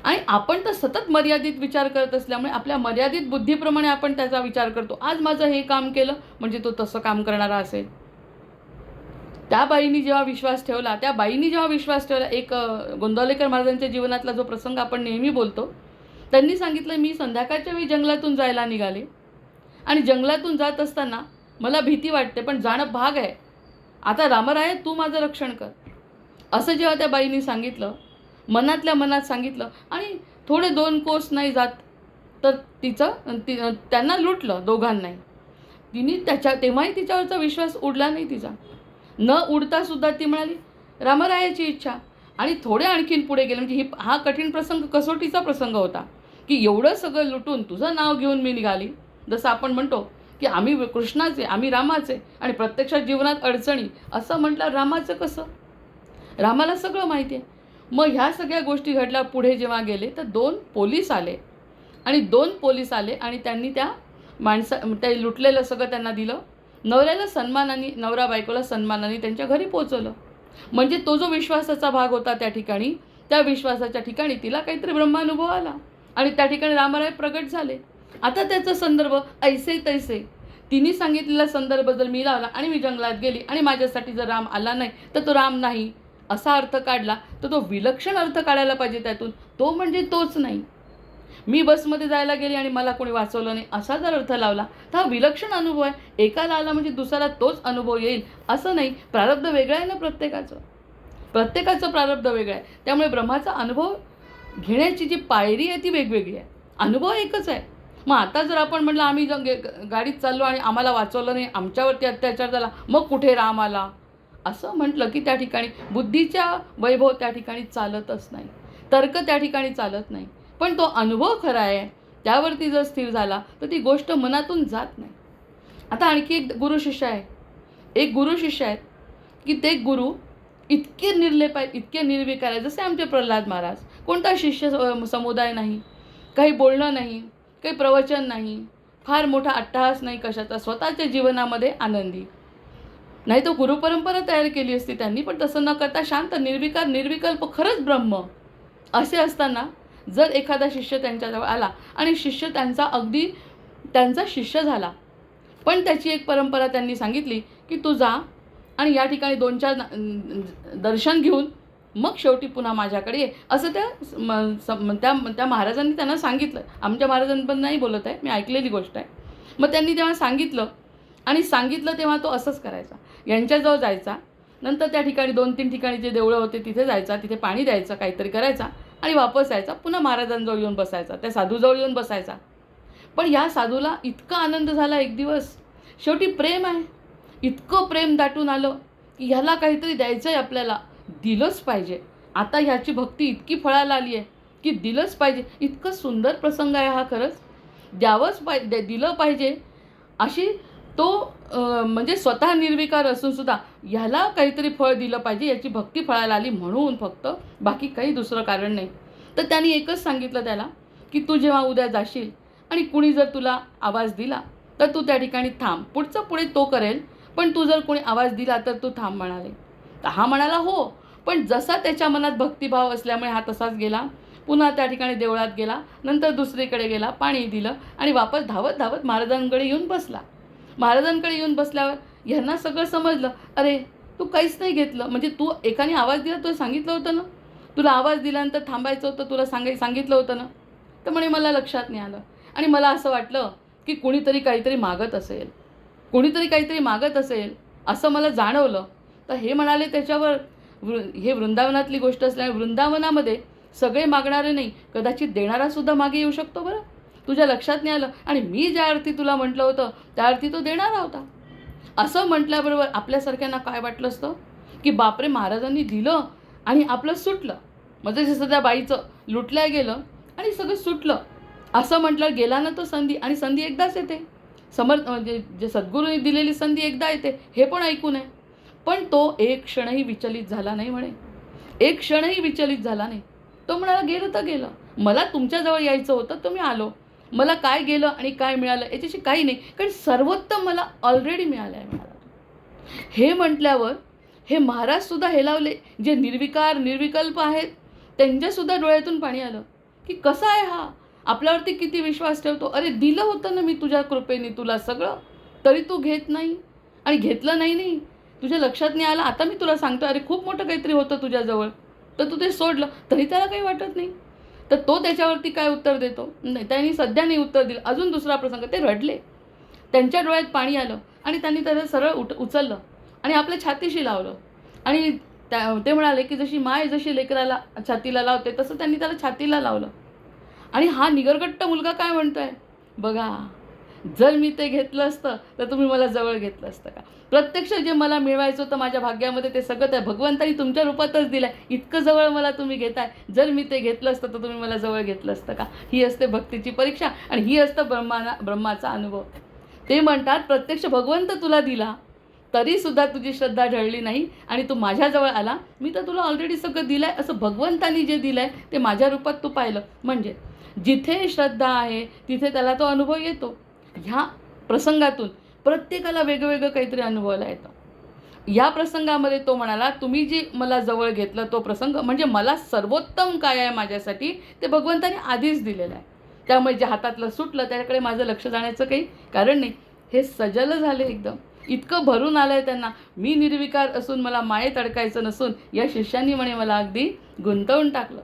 आणि आपण तर सतत मर्यादित विचार करत असल्यामुळे आपल्या मर्यादित बुद्धीप्रमाणे आपण त्याचा विचार करतो. आज माझं हे काम केलं म्हणजे तो तसं काम करणारा असेल. त्या बाईंनी जेव्हा विश्वास ठेवला, एक गोंदवलेकर महाराजांच्या जीवनातला जो प्रसंग आपण नेहमी बोलतो, त्यांनी सांगितलं, मी संध्याकाळच्या वेळी जंगलातून जायला निघाले आणि जंगलातून जात असताना मला भीती वाटते पण जाणं भाग आहे. आता रामराय तू माझं रक्षण कर, असं जेव्हा त्या बाईंनी सांगितलं, मनातल्या मनात सांगितलं आणि थोडे 2 कोस नाही जात तर त्यांना लुटलं दोघांनाही. तेव्हाही तिच्यावरचा विश्वास उडला नाही तिचा. न उडता सुद्धा ती म्हणाली रामरायाची इच्छा. आणि थोडे आणखीन पुढे गेले. म्हणजे हा कठीण प्रसंग कसोटीचा प्रसंग होता की एवढं सगळं लुटून तुझं नाव घेऊन मी निघाली. जसं आपण म्हणतो की आम्ही कृष्णाचे, आम्ही रामाचे, आणि प्रत्यक्षात जीवनात अडचणी, असं म्हटलं रामाचं कसं? रामाला सगळं माहिती आहे. मग ह्या सगळ्या गोष्टी घडल्या. पुढे जेव्हा गेले तर 2 पोलीस आले आणि त्यांनी त्या लुटलेलं सगळं त्यांना दिलं. नवरा बायकोला सन्मानाने त्यांच्या घरी पोहोचवलं. म्हणजे तो जो विश्वासाचा भाग होता त्या ठिकाणी, त्या विश्वासाच्या ठिकाणी तिला काहीतरी ब्रह्मानुभव आला आणि त्या ठिकाणी रामराय प्रगट झाले. आता त्याचा संदर्भ ऐसे तैसे, तिने सांगितलेला संदर्भ जर मी लावला आणि मी जंगलात गेली आणि माझ्यासाठी जर राम आला नाही तर तो राम नाही असा अर्थ काढला तर तो विलक्षण अर्थ काढायला पाहिजे त्यातून. तो म्हणजे तोच नाही. मी बसमध्ये जायला गेली आणि मला कोणी वाचवलं नाही असा जर अर्थ लावला तर हा विलक्षण अनुभव आहे. एकाला आला म्हणजे दुसऱ्याला तोच अनुभव येईल असं नाही. प्रारब्ध वेगळं आहे ना प्रत्येकाचं प्रारब्ध वेगळं आहे. त्यामुळे ब्रह्माचा अनुभव घेण्याची जी पायरी आहे ती वेगवेगळी आहे. अनुभव एकच आहे. मग आता जर आपण म्हटलं आम्ही गाडीत चाललो आणि आम्हाला वाचवलं नाही, आमच्यावरती अत्याचार झाला, मग कुठे राम आला असं म्हटलं की त्या ठिकाणी बुद्धीच्या वैभव त्या ठिकाणी चालतच नाही, तर्क त्या ठिकाणी चालत नाही. पण तो अनुभव खरा आहे, त्यावरती जर स्थिर झाला तर ती गोष्ट मनातून जात नाही. आता आणखी एक गुरु शिष्य आहेत की ते गुरु इतके निर्लेप आहेत, इतके निर्विकार आहेत, जसे आमचे प्रल्हाद महाराज. कोणता शिष्य समुदाय नाही, काही बोलणं नाही, काही प्रवचन नाही, फार मोठा अट्टहास नाही कशाचा, स्वतःच्या जीवनामध्ये आनंदी. नाही तो गुरुपरंपरा तयार केली असती त्यांनी, पण तसं न करता शांत निर्विकार निर्विकल्प खरंच ब्रह्म असे असताना जर एखादा शिष्य त्यांच्याजवळ आला आणि शिष्य त्यांचा शिष्य झाला, पण त्याची एक परंपरा त्यांनी सांगितली की तू जा आणि या ठिकाणी 2-4 दर्शन घेऊन मग शेवटी पुन्हा माझ्याकडे ये, असं त्या महाराजांनी त्यांना सांगितलं. आमच्या महाराजांनी पण नाही बोलत आहे, मी ऐकलेली गोष्ट आहे. मग त्यांनी तेव्हा सांगितलं, आणि सांगितलं तेव्हा तो असंच करायचा. यांच्याजवळ जायचा, नंतर त्या ठिकाणी 2-3 ठिकाणी जे देवळं होते तिथे जायचा, तिथे पाणी द्यायचं, काहीतरी करायचा आणि वापस यायचा. पुन्हा महाराजांजवळ येऊन बसायचा, त्या साधूजवळ येऊन बसायचा. पण या साधूला इतका आनंद झाला एक दिवस. शेवटी प्रेम आहे, इतकं प्रेम दाटून आलं की ह्याला काहीतरी द्यायचं आहे, आपल्याला दिलंच पाहिजे. आता ह्याची भक्ती इतकी फळाला आली आहे की दिलंच पाहिजे. इतकं सुंदर प्रसंग आहे हा, खरंच द्यावंच पाहिजे, दिलं पाहिजे. अशी तो म्हणजे स्वतः निर्विकार असून सुद्धा ह्याला काहीतरी फळ दिलं पाहिजे, याची भक्ती फळायला आली म्हणून, फक्त बाकी काही दुसरं कारण नाही. तर त्यांनी एकच सांगितलं त्याला की तू जेव्हा उद्या जाशील आणि कुणी जर तुला आवाज दिला तर तू त्या ठिकाणी थांब. पुढचं पुढे तो करेल, पण तू जर कोणी आवाज दिला तर तू थांब म्हणाले. तर हा म्हणाला हो. पण जसा त्याच्या मनात भक्तिभाव असल्यामुळे हा तसाच गेला. पुन्हा त्या ठिकाणी देवळात गेला, नंतर दुसरीकडे गेला, पाणी दिलं आणि वापस धावत धावत महाराजांकडे येऊन बसला. महाराजांकडे येऊन बसल्यावर ह्यांना सगळं समजलं. अरे तू काहीच नाही घेतलं, म्हणजे तू एकाने आवाज दिला, तुला सांगितलं होतं ना, तुला आवाज दिल्यानंतर थांबायचं होतं, तुला सांगितलं होतं ना. तर म्हणे मला लक्षात नाही आलं, आणि मला असं वाटलं की कोणीतरी काहीतरी मागत असेल, कोणीतरी काहीतरी मागत असेल असं मला जाणवलं. तर हे म्हणाले त्याच्यावर, हे वृंदावनातली गोष्ट असल्यामुळे वृंदावनामध्ये सगळे मागणारे नाही, कदाचित देणारासुद्धा मागे येऊ शकतो. बरं, तुझ्या लक्षात नाही आलं, आणि मी ज्या अर्थी तुला म्हटलं होतं त्या अर्थी तो देणारा होता. असं म्हटल्याबरोबर आपल्यासारख्यांना काय वाटलं असतं की बापरे, महाराजांनी दिलं आणि आपलं सुटलं. म्हणजे जसं त्या बाईचं लुटल्या गेलं आणि सगळं सुटलं. असं म्हटलं, गेला ना तो संधी, आणि संधी एकदाच येते. समर्थ म्हणजे जे सद्गुरूंनी दिलेली संधी एकदा येते, हे पण ऐकून आहे. पण तो एक क्षणही विचलित झाला नाही. म्हणे एक क्षणही विचलित झाला नाही. तो म्हणाला, गेलं तर गेलं, मला तुमच्याजवळ यायचं होतं तर मी आलो. मला काय गेलं आणि काय मिळालं याच्याशी काही नाही, कारण सर्वोत्तम मला ऑलरेडी मिळालं आहे म्हणाला. हे म्हटल्यावर हे महाराजसुद्धा हेलावले, जे निर्विकार निर्विकल्प आहेत त्यांच्यासुद्धा डोळ्यातून पाणी आलं की कसा आहे हा, आपल्यावरती किती विश्वास ठेवतो. अरे दिलं होतं ना मी तुझ्या कृपेने तुला सगळं, तरी तू घेत नाही, आणि घेतलं नाही, तुझ्या लक्षात नाही आलं. आता मी तुला सांगतो, अरे खूप मोठं काहीतरी होतं तुझ्याजवळ, तर तू ते सोडलं, तरी त्याला काही वाटत नाही. तर तो त्याच्यावरती काय उत्तर देतो, नाही त्यांनी सध्या नाही उत्तर दिलं. अजून दुसरा प्रसंग, ते रडले, त्यांच्या डोळ्यात पाणी आलं, आणि त्यांनी त्याला सरळ उचललं आणि आपल्या छातीशी लावलं. आणि ते म्हणाले की जशी माय जशी लेकराला छातीला लावते तसं त्यांनी त्याला छातीला लावलं. आणि हा निगरगट्ट मुलगा काय म्हणतोय बघा, जर मी ते घेतलं असतं तर तुम्ही मला जवळ घेतलं असतं का. प्रत्यक्ष जे मला मिळवायचं होतं माझ्या भाग्यामध्ये ते सगळं त्या भगवंतानी तुमच्या रूपातच दिलं आहे. इतकं जवळ मला तुम्ही घेताय, जर मी ते घेतलं असतं तर तुम्ही मला जवळ घेतलं असतं का. ही असते भक्तीची परीक्षा, आणि ही असतं ब्रह्माचा अनुभव. ते म्हणतात प्रत्यक्ष भगवंत तुला दिला तरीसुद्धा तुझी श्रद्धा ढळली नाही, आणि तू माझ्याजवळ आला, मी तर तुला ऑलरेडी सगळं दिलं आहे. असं भगवंतानी जे दिलं आहे ते माझ्या रूपात तू पाहिलं. म्हणजे जिथे श्रद्धा आहे तिथे त्याला तो अनुभव येतो. ह्या प्रसंगातून प्रत्येकाला वेगवेगळं काहीतरी अनुभवायला येतं. या प्रसंगामध्ये तो म्हणाला, तुम्ही जी मला जवळ घेतलं तो प्रसंग म्हणजे मला सर्वोत्तम काय आहे माझ्यासाठी ते भगवंताने आधीच दिलेलं आहे. त्यामुळे जे हातातलं सुटलं त्याच्याकडे माझं लक्ष जाण्याचं काही कारण नाही. हे सजल झाले, एकदम इतकं भरून आलं आहे त्यांना. मी निर्विकार असून मला मायेत अडकायचं नसून या शिष्यांनी म्हणे मला अगदी गुंतवून टाकलं.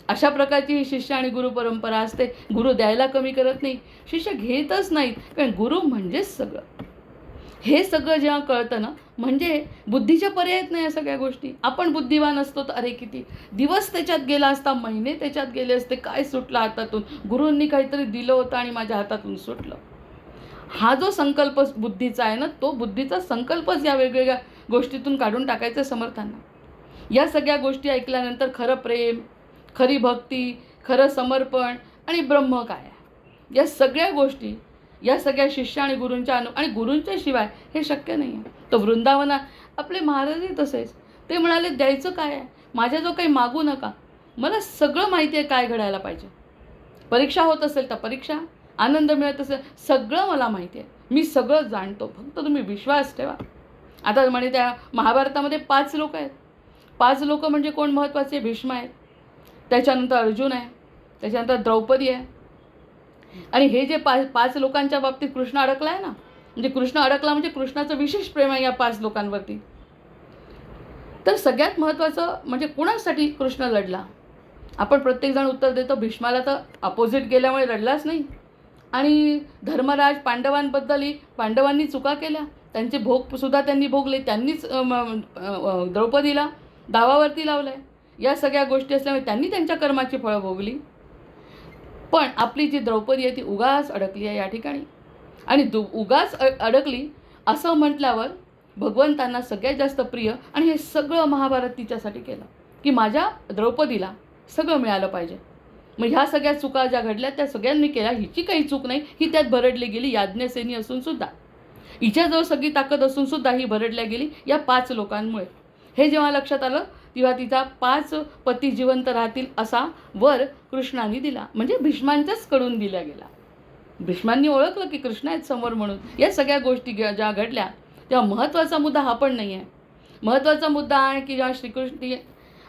अशा प्रकारची ही शिष्य आणि गुरु परंपरा असते. गुरु द्यायला कमी करत नाही, शिष्य घेतच नाहीत, कारण गुरु म्हणजेच सगळं. हे सगळं जेव्हा कळतं ना, म्हणजे बुद्धीच्या पर्यायत नाही या सगळ्या गोष्टी. आपण बुद्धिवान असतो तर अरे किती दिवस त्याच्यात गेला असता, महिने त्याच्यात गेले असते, काय सुटलं हातातून. गुरूंनी काहीतरी दिलं होतं आणि माझ्या हातातून सुटलं. हा जो संकल्प बुद्धीचा आहे ना, तो बुद्धीचा संकल्पच या वेगवेगळ्या गोष्टीतून काढून टाकायचं समर्थांना. या सगळ्या गोष्टी ऐकल्यानंतर खरं प्रेम, खरी भक्ती, खरं समर्पण आणि ब्रह्म काय आहे, या सगळ्या गोष्टी या सगळ्या शिष्य आणि गुरूंच्या आणि गुरूंच्या शिवाय हे शक्य नाही आहे. तर वृंदावनात आपले महाराजही तसेच, ते म्हणाले द्यायचं काय आहे, माझ्याजवळ काही मागू नका, मला सगळं माहिती आहे काय घडायला पाहिजे. परीक्षा होत असेल तर परीक्षा, आनंद मिळत असेल, सगळं मला माहिती आहे, मी सगळं जाणतो, फक्त तुम्ही विश्वास ठेवा. आता म्हणे त्या महाभारतामध्ये 5 लोक आहेत. 5 लोक म्हणजे कोण महत्त्वाचे, भीष्म आहेत, त्याच्यानंतर अर्जुन आहे, त्याच्यानंतर द्रौपदी आहे. आणि हे जे 5 लोकांच्या बाबतीत कृष्ण अडकला आहे ना, म्हणजे कृष्ण अडकला म्हणजे कृष्णाचं विशेष प्रेम आहे या 5 लोकांवरती. तर सगळ्यात महत्त्वाचं म्हणजे कुणासाठी कृष्ण लढला. आपण प्रत्येकजण उत्तर देतो भीष्माला तर अपोजिट गेल्यामुळे लढलाच नाही. आणि धर्मराज पांडवांबद्दलही पांडवांनी चुका केल्या, त्यांचे भोगसुद्धा त्यांनी भोगले. त्यांनीच द्रौपदीला दावावरती लावलं आहे. या सगळ्या गोष्टी असल्यामुळे त्यांनी त्यांच्या कर्माची फळं भोगली. पण आपली जी द्रौपदी आहे ती उगाच अडकली आहे या ठिकाणी. आणि उगाच अडकली असं म्हटल्यावर भगवंतांना सगळ्यात जास्त प्रिय आणि हे सगळं महाभारत तिच्यासाठी केलं की माझ्या द्रौपदीला सगळं मिळालं पाहिजे. मग ह्या सगळ्या चुका ज्या घडल्या त्या सगळ्यांनी केल्या. हिची काही चूक नाही, ही त्यात भरडली गेली. याज्ञसेनी असूनसुद्धा, हिच्याजवळ सगळी ताकद असूनसुद्धा ही भरडल्या गेली या 5 लोकांमुळे. हे जेव्हा लक्षात आलं तेव्हा तिचा 5 पती जिवंत राहतील असा वर कृष्णाने दिला, म्हणजे भीष्मांच्याच कडून दिला गेला. भीष्मांनी ओळखलं की कृष्ण आहेत समोर म्हणून. या सगळ्या गोष्टी ज्या घडल्या तेव्हा महत्त्वाचा मुद्दा हा पण नाही आहे. महत्त्वाचा मुद्दा आहे की जेव्हा श्रीकृष्ण ती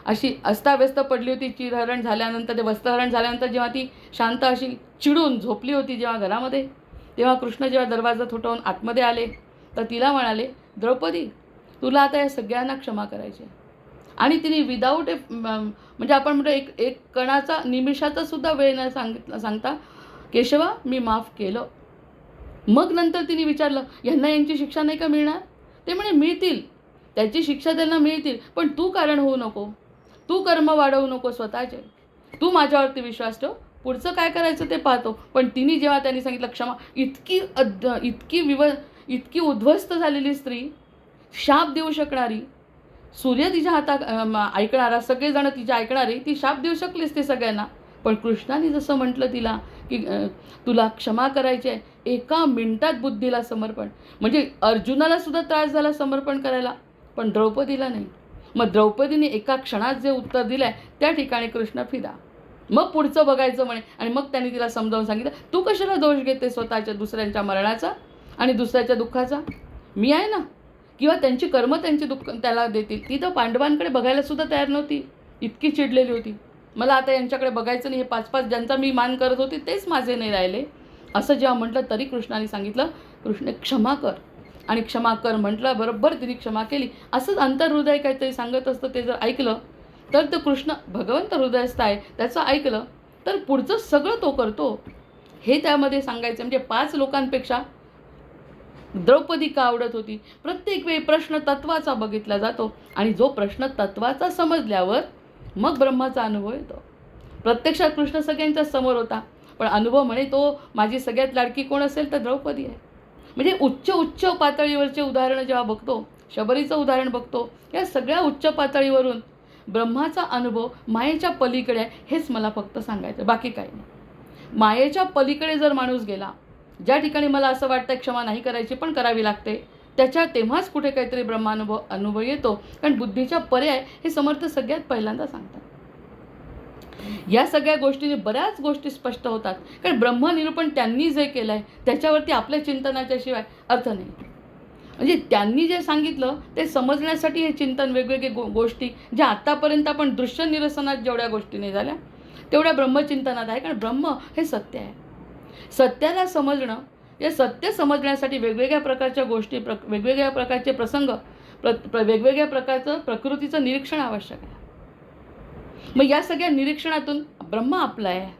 अशी अस्ताव्यस्त पडली होती, चिरहरण झाल्यानंतर, ते वस्त्रहरण झाल्यानंतर जेव्हा ती शांत अशी चिडून झोपली होती जेव्हा घरामध्ये, तेव्हा कृष्ण जेव्हा दरवाजा थोटवून आतमध्ये आले तर तिला म्हणाले, द्रौपदी तुला आता या सगळ्यांना क्षमा करायची. आणि तिने विदाऊट म्हणजे आपण म्हणतो एक कणाचा निमिषाचा सुद्धा वेळ न सांगता केशवा मी माफ केलं. मग नंतर तिने विचारलं यांना यांची शिक्षा नाही का मिळणार. ते म्हणे मिळतील, त्याची शिक्षा त्यांना मिळतील, पण तू कारण होऊ नको, तू कर्म वाढवू नको स्वतःचे, तू माझ्यावरती विश्वास ठेव, पुढचं काय करायचं ते पाहतो. पण तिने जेव्हा त्यांनी सांगितलं क्षमा, इतकी उद्ध्वस्त झालेली स्त्री, शाप देऊ शकणारी, सूर्य तिच्या हातात ऐकणारा, सगळेजण तिच्या ऐकणारे, ती शाप देऊ शकलीस ते सगळ्यांना. पण कृष्णाने जसं म्हटलं तिला की तुला क्षमा करायची आहे, एका मिनिटात बुद्धीला समर्पण. म्हणजे अर्जुनाला सुद्धा त्रास झाला समर्पण करायला, पण द्रौपदीला नाही. मग द्रौपदीने एका क्षणात जे उत्तर दिलं आहे त्या ठिकाणी कृष्ण फिदा. मग पुढचं बघायचं म्हणे. आणि मग त्यांनी तिला समजावून सांगितलं, तू कशाला दोष घेते स्वतःच्या दुसऱ्यांच्या मरणाचा आणि दुसऱ्याच्या दुःखाचा. मी आहे ना. किंवा त्यांची कर्म त्यांची दुःख त्याला देतील. ती तर पांडवांकडे बघायला सुद्धा तयार नव्हती, इतकी चिडलेली होती. मला आता यांच्याकडे बघायचं नाही, हे 5-5 ज्यांचा मी मान करत होते तेच माझे नाही राहिले असं जेव्हा म्हटलं तरी कृष्णाने सांगितलं, कृष्ण क्षमा कर. आणि क्षमा कर म्हटलं बरोबर तिने क्षमा केली. असंच अंतर्हृदय काहीतरी सांगत असतं, ते जर ऐकलं तर तो कृष्ण भगवंत हृदयस्थ आहे, त्याचं ऐकलं तर पुढचं सगळं तो करतो. हे त्यामध्ये सांगायचं. म्हणजे 5 लोकांपेक्षा द्रौपदी का आवडत होती. प्रत्येक वेळी प्रश्न तत्वाचा बघितला जातो आणि जो प्रश्न तत्वाचा समजल्यावर मग ब्रह्माचा अनुभव येतो. प्रत्यक्षात कृष्ण सगळ्यांच्या समोर होता, पण अनुभव म्हणे तो माझी सगळ्यात लाडकी कोण असेल तर द्रौपदी आहे. म्हणजे उच्च पातळीवरचे उदाहरणं जेव्हा बघतो, शबरीचं उदाहरण बघतो, या सगळ्या उच्च पातळीवरून ब्रह्माचा अनुभव मायेच्या पलीकडे आहे. हेच मला फक्त सांगायचं, बाकी काही नाही. मायेच्या पलीकडे जर माणूस गेला, ज्या ठिकाणी मला असं वाटतं क्षमा नाही करायची पण करावी लागते, तेव्हाच कुठे काहीतरी अनुभव येतो. कारण बुद्धीच्या पर्याय हे समर्थ सगळ्यात पहिल्यांदा सांगतात. या सगळ्या गोष्टीने बऱ्याच गोष्टी स्पष्ट होतात. कारण ब्रह्मनिरूपण त्यांनी जे केलं आहे त्याच्यावरती आपल्या चिंतनाच्या शिवाय अर्थ नाही. म्हणजे त्यांनी जे सांगितलं ते समजण्यासाठी हे चिंतन, वेगवेगळे गोष्टी ज्या आत्तापर्यंत आपण दृश्य निरसनात जेवढ्या गोष्टी नाही झाल्या तेवढ्या ब्रह्मचिंतनात आहे. कारण ब्रह्म हे सत्य आहे. सत्याला समजणं, या सत्य समजण्यासाठी वेगवेगळ्या प्रकारच्या गोष्टी, वेगवेगळ्या प्रकारचे प्रसंग, वेगवेगळ्या प्रकारचं प्रकृतीचं निरीक्षण आवश्यक आहे. मग या सगळ्या निरीक्षणातून ब्रह्म आपला आहे,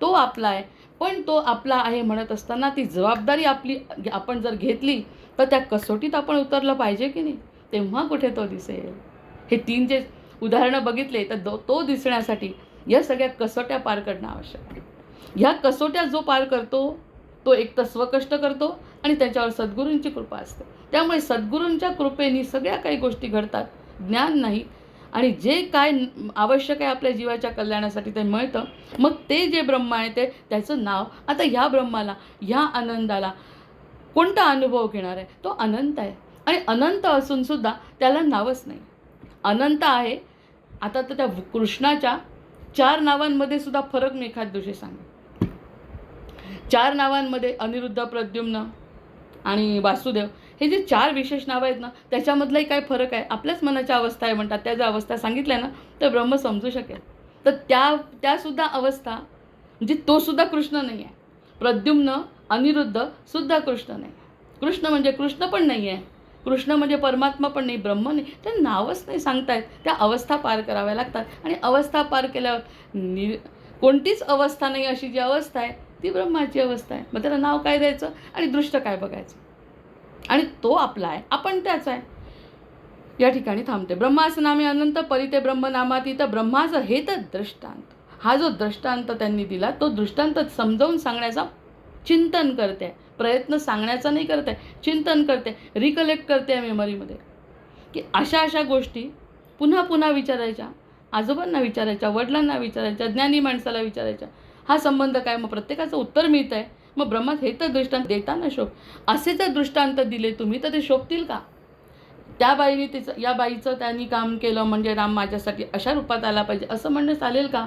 तो आपला आहे. पण तो आपला आहे म्हणत असताना ती जबाबदारी आपली आपण जर घेतली तर त्या कसोटीत आपण उतरलं पाहिजे की नाही, तेव्हा कुठे तो दिसेल. हे 3 जे उदाहरणं बघितले तर तो दिसण्यासाठी या सगळ्या कसोट्या पार करणं आवश्यक आहे. ह्या कसोट्या जो पार करतो तो एक तर स्वकष्ट करतो आणि त्याच्यावर सद्गुरूंची कृपा असते. त्यामुळे सद्गुरूंच्या कृपेने सगळ्या काही गोष्टी घडतात. ज्ञान नाही आणि जे काय आवश्यक आहे आपल्या जीवाच्या कल्याणासाठी ते मिळतं. मग ते जे ब्रह्म आहे ते त्याचं नाव, आता ह्या ब्रह्माला, ह्या आनंदाला कोणता अनुभव घेणार आहे, तो अनंत आहे. आणि अनंत असूनसुद्धा त्याला नावच नाही. अनंत आहे. आता तर त्या कृष्णाच्या 4 नावांमध्ये सुद्धा फरक मी एखाद दिवशी सांगेन. 4 नावांमध्ये अनिरुद्ध, प्रद्युम्न आणि वासुदेव हे जे 4 विशेष नावं आहेत ना, त्याच्यामधलाही काय फरक आहे, आपल्याच मनाच्या अवस्था आहे म्हणतात. त्या ज्या अवस्था सांगितल्या ना तर ब्रह्म समजू शकेल. तर त्यासुद्धा अवस्था म्हणजे तो सुद्धा कृष्ण नाही आहे. प्रद्युम्न, अनिरुद्ध सुद्धा कृष्ण नाही. कृष्ण म्हणजे कृष्ण पण नाही आहे. कृष्ण म्हणजे परमात्मा पण नाही, ब्रह्म नाही, ते नावच नाही सांगतायत. त्या अवस्था पार कराव्या लागतात आणि अवस्था पार केल्यावर कोणतीच अवस्था नाही अशी जी अवस्था आहे ती ब्रह्माची अवस्था आहे. मग त्याला नाव काय द्यायचं आणि दृष्ट काय बघायचं? आणि तो आपला आहे, आपण त्याचा आहे. या ठिकाणी थांबते. ब्रह्माचं नामे अनंत परिते ब्रह्मनामातीत ब्रह्माचं हे तर दृष्टांत. हा जो दृष्टांत त्यांनी दिला तो दृष्टांत समजावून सांगण्याचा चिंतन करते, प्रयत्न सांगण्याचा नाही करते, चिंतन करते, रिकलेक्ट करते मेमरीमध्ये, की अशा अशा गोष्टी पुन्हा पुन्हा विचारायच्या, आजोबांना विचारायच्या, वडिलांना विचारायच्या, ज्ञानी माणसाला विचारायच्या. हा संबंध काय? मग प्रत्येकाचं उत्तर मिळतं आहे. मग ब्रह्मात हे तर दृष्टांत देताना शोभ, असे जर दृष्टांत दिले तुम्ही तर ते शोभतील का? त्या बाईने तिचं, या बाईचं त्यांनी काम केलं म्हणजे राम माझ्यासाठी अशा रूपात आला पाहिजे असं म्हणणं चालेल का?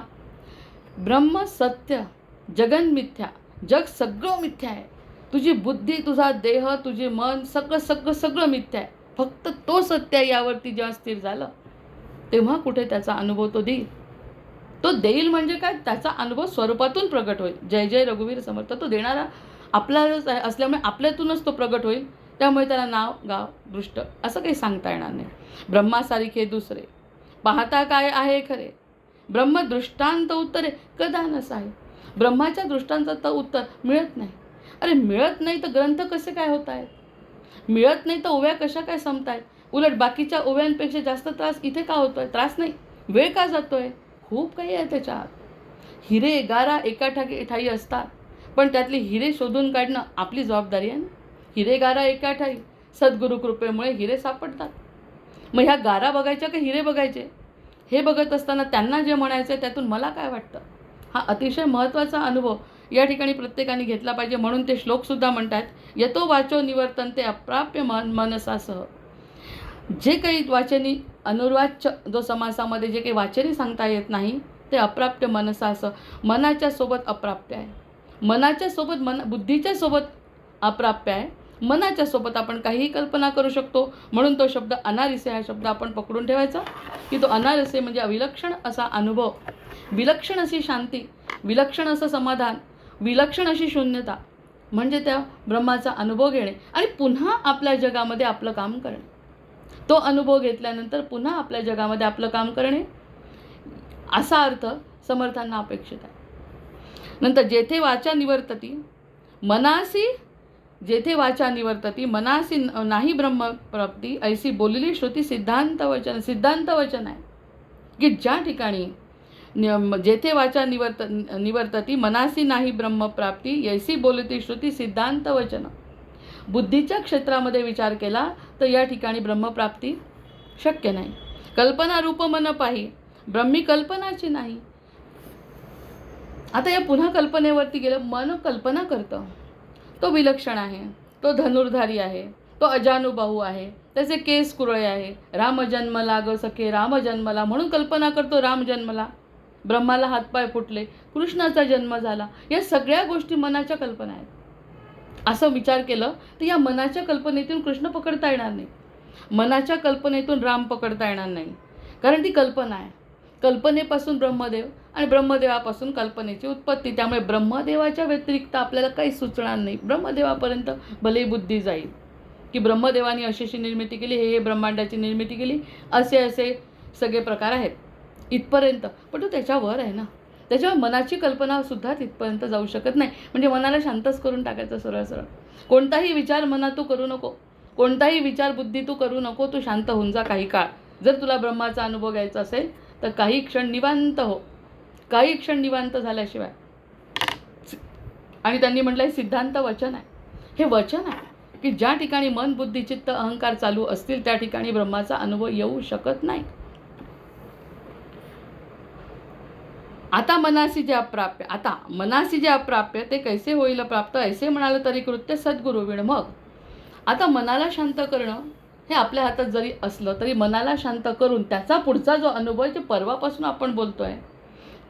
ब्रह्म सत्य, जगन मिथ्या, जग सगळं मिथ्या आहे. तुझी बुद्धी, तुझा देह, तुझे मन सगळं सगळं सगळं मिथ्या आहे. फक्त तो सत्य आहे. यावरती जेव्हा स्थिर झालं तेव्हा कुठे त्याचा अनुभव तो देईल. तो देईल म्हणजे काय? त्याचा अनुभव स्वरूपातून प्रगट होईल. जय जय रघुवीर समर्थ. तो देणारा आपलाच असल्यामुळे आपल्यातूनच तो प्रगट होईल. त्यामुळे त्याला नाव गाव दृष्ट असं काही सांगता येणार नाही. ब्रह्मासारिखे दुसरे पाहता काय आहे खरे, ब्रह्मदृष्टांत उत्तरे कदा नसावे. ब्रह्माच्या दृष्टांताचं उत्तर मिळत नाही. अरे मिळत नाही तर ग्रंथ कसे काय होत आहेत? मिळत नाही तर ओव्या कशा काय संपतायत? उलट बाकीच्या ओव्यांपेक्षा जास्त त्रास इथे का होतोय? त्रास नाही, वेळ का जातोय? खूप काही आहे त्याच्यात. हिरे गारा एका ठाई असतात, पण त्यातले हिरे शोधून काढणं आपली जबाबदारी आहे ना. हिरे गारा एका ठाई, सद्गुरु कृपेमुळे हिरे सापडतात. मग ह्या गारा बघायच्या का हिरे बघायचे? हे बघत असताना त्यांना जे म्हणायचं आहे त्यातून मला काय वाटतं, हा अतिशय महत्त्वाचा अनुभव या ठिकाणी प्रत्येकाने घेतला पाहिजे. म्हणून ते श्लोकसुद्धा म्हणतात, यतो वाचो निवर्तन्ते अप्राप्य मनसासह. जे काही वाचनी अनुर्वाच्य जो समासामध्ये जे काही वाचनी सांगता येत नाही ते अप्राप्य मनसासह, मनाच्या सोबत अप्राप्य आहे. मनाच्या सोबत बुद्धीच्या सोबत अप्राप्य आहे. मनाच्या सोबत आपण काहीही कल्पना करू शकतो. म्हणून तो शब्द अनारिसे हा शब्द आपण पकडून ठेवायचा, की तो अनारिसे म्हणजे विलक्षण असा अनुभव, विलक्षण अशी शांती, विलक्षण असं समाधान, विलक्षण अशी शून्यता, म्हणजे त्या ब्रह्माचा अनुभव घेणे आणि पुन्हा आपल्या जगामध्ये आपलं काम करणे. तो अनुभव घेतल्यानंतर पुन्हा आपल्या जगामध्ये आपलं काम करणे, असा अर्थ समर्थांना अपेक्षित आहे. नंतर जेथे वाचा निवर्तती मनासी, जेथे वाचा निवर्तती मनासी नाही ब्रह्मप्राप्ती, ऐसी बोलली श्रुती सिद्धांत वचन. सिद्धांत वचन आहे की ज्या ठिकाणी जेथे वाचा निवर्तती मनासी नाही ब्रह्मप्राप्ती, ऐसी बोलती श्रुती सिद्धांत वचन. बुद्धीच्या क्षेत्रामध्ये विचार केला तर या ठिकाणी ब्रह्मप्राप्ती शक्य नाही. कल्पना रूप मन पाही, ब्रह्मी कल्पनाची नाही. आता या पुन्हा कल्पनेवरती गेलं. मन कल्पना करतं, तो विलक्षण आहे, तो धनुर्धारी आहे, तो अजानुबाहू आहे, त्याचे केस कुरळे आहे. राम जन्मला ग सखे राम जन्मला, म्हणून कल्पना करतो राम जन्मला. ब्रह्माला हातपाय फुटले, कृष्णाचा जन्म झाला. या सगळ्या गोष्टी मनाच्या कल्पना आहेत. असं विचार केलं तर या मनाच्या कल्पनेतून कृष्ण पकडता येणार नाही, मनाच्या कल्पनेतून राम पकडता येणार नाही, कारण ती कल्पना आहे. कल्पनेपासून ब्रह्मदेव आणि ब्रह्मदेवापासून कल्पनेची उत्पत्ती. त्यामुळे ब्रह्मदेवाच्या व्यतिरिक्त आपल्याला काही सुचणार नाही. ब्रह्मदेवापर्यंत भले बुद्धी जाईल की ब्रह्मदेवाने अशी निर्मिती केली, हे ब्रह्मांडाची निर्मिती केली, असे असे सगळे प्रकार आहेत इथपर्यंत. पण तो त्याच्यावर आहे ना, त्याच्यावर मनाची कल्पनासुद्धा तिथपर्यंत जाऊ शकत नाही. म्हणजे मनाला शांतच करून टाकायचं सरळ सरळ. कोणताही विचार मनात तू करू नको, कोणताही विचार बुद्धी तू करू नको. तू शांत होऊन जा काही काळ. जर तुला ब्रह्माचा अनुभव घ्यायचा असेल तर काही क्षण निवांत हो, काही क्षण निवांत झाल्याशिवाय. आणि त्यांनी म्हटलं हे सिद्धांत वचन आहे. हे वचन आहे की ज्या ठिकाणी मन बुद्धी चित्त अहंकार चालू असतील त्या ठिकाणी ब्रह्माचा अनुभव येऊ शकत नाही. आता मनासी जे अप्राप्य, आता मनासी जे अप्राप्य ते कैसे होईल प्राप्त, ऐसे म्हणालं तरी कृत्य सद्गुरु विण. मग आता मनाला शांत करणं हे आपल्या हातात जरी असलं तरी मनाला शांत करून त्याचा पुढचा जो अनुभव आहे, जे परवापासून आपण बोलतोय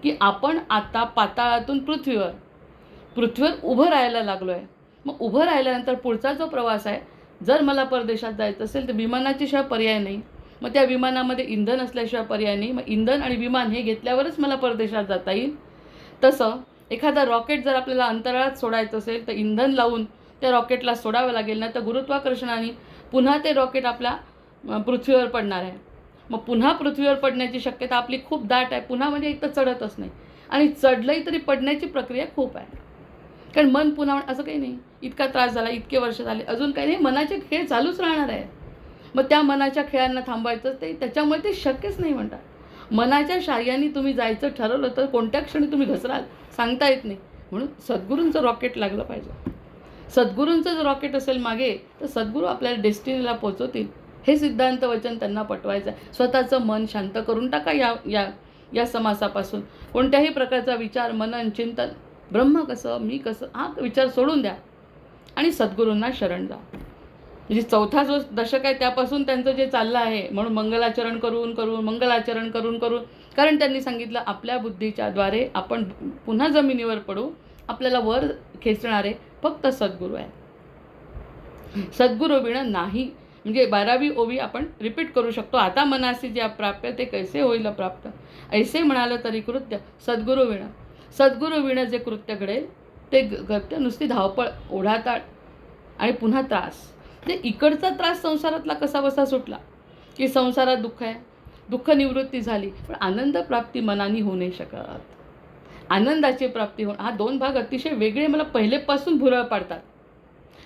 की आपण आता पाताळातून पृथ्वीवर उभं राहायला लागलो आहे. मग उभं राहिल्यानंतर पुढचा जो प्रवास आहे, जर मला परदेशात जायचं असेल तर विमानाची शिवाय पर्याय नाही. मग त्या विमानामध्ये इंधन असल्याशिवाय पर्याय नाही. मग इंधन आणि विमान हे घेतल्यावरच मला परदेशात जाता येईल. तसं एखादा रॉकेट जर आपल्याला अंतराळात सोडायचं असेल तर इंधन लावून त्या रॉकेटला सोडावं लागेल, नाही तर गुरुत्वाकर्षणाने पुन्हा ते रॉकेट आपल्या पृथ्वीवर पडणार आहे. मग पुन्हा पृथ्वीवर पडण्याची शक्यता आपली खूप दाट आहे. पुन्हा म्हणजे एक तर चढतच नाही, आणि चढलंही तरी पडण्याची प्रक्रिया खूप आहे. कारण मन पुन्हा असं काही नाही, इतका त्रास झाला, इतके वर्ष झाले, अजून काही नाही, मनाचे खेळ चालूच राहणार आहे. मग त्या मनाच्या खेळांना थांबवायचं ते, त्याच्यामुळे ते शक्यच नाही म्हणतात. मनाच्या शहाय्याने तुम्ही जायचं ठरवलं तर कोणत्या क्षणी तुम्ही घसराल सांगता येत नाही. म्हणून सद्गुरूंचं रॉकेट लागलं पाहिजे. सद्गुरूंचं जर रॉकेट असेल मागे, तर सद्गुरू आपल्याला डेस्टिनीला पोहोचवतील. हे सिद्धांत वचन त्यांना पटवायचं आहे. स्वतःचं मन शांत करून टाका या या या समासापासून. कोणत्याही प्रकारचा विचार, मनन, चिंतन, ब्रह्म कसं, मी कसं, हा विचार सोडून द्या आणि सद्गुरूंना शरण जा. म्हणजे चौथा जो दशक आहे त्यापासून त्यांचं जे चाललं आहे, म्हणून मंगलाचरण करून करून, मंगलाचरण करून करून, कारण त्यांनी सांगितलं आपल्या बुद्धीच्या द्वारे आपण पुन्हा जमिनीवर पडू, आपल्याला वर खेचणारे फक्त सद्गुरू आहे. सद्गुरू विण नाही. म्हणजे 12वी ओवी आपण रिपीट करू शकतो. आता मनासी जे अप्राप्य ते कैसे होईल प्राप्त, ऐसे म्हणालं तरी कृत्य सद्गुरू विण. सद्गुरू विण जे कृत्य घडेल ते घडते नुसती धावपळ, ओढाताळ आणि पुन्हा त्रास. ते इकडचा त्रास संसारातला कसा बसा सुटला की संसारात दुःख आहे, दुःख निवृत्ती झाली, पण आनंद प्राप्ती मनाने होऊ नाही शकत. आनंदाची प्राप्ती होणं, हा 2 भाग अतिशय वेगळे मला पहिलेपासून भुरळ पाडतात.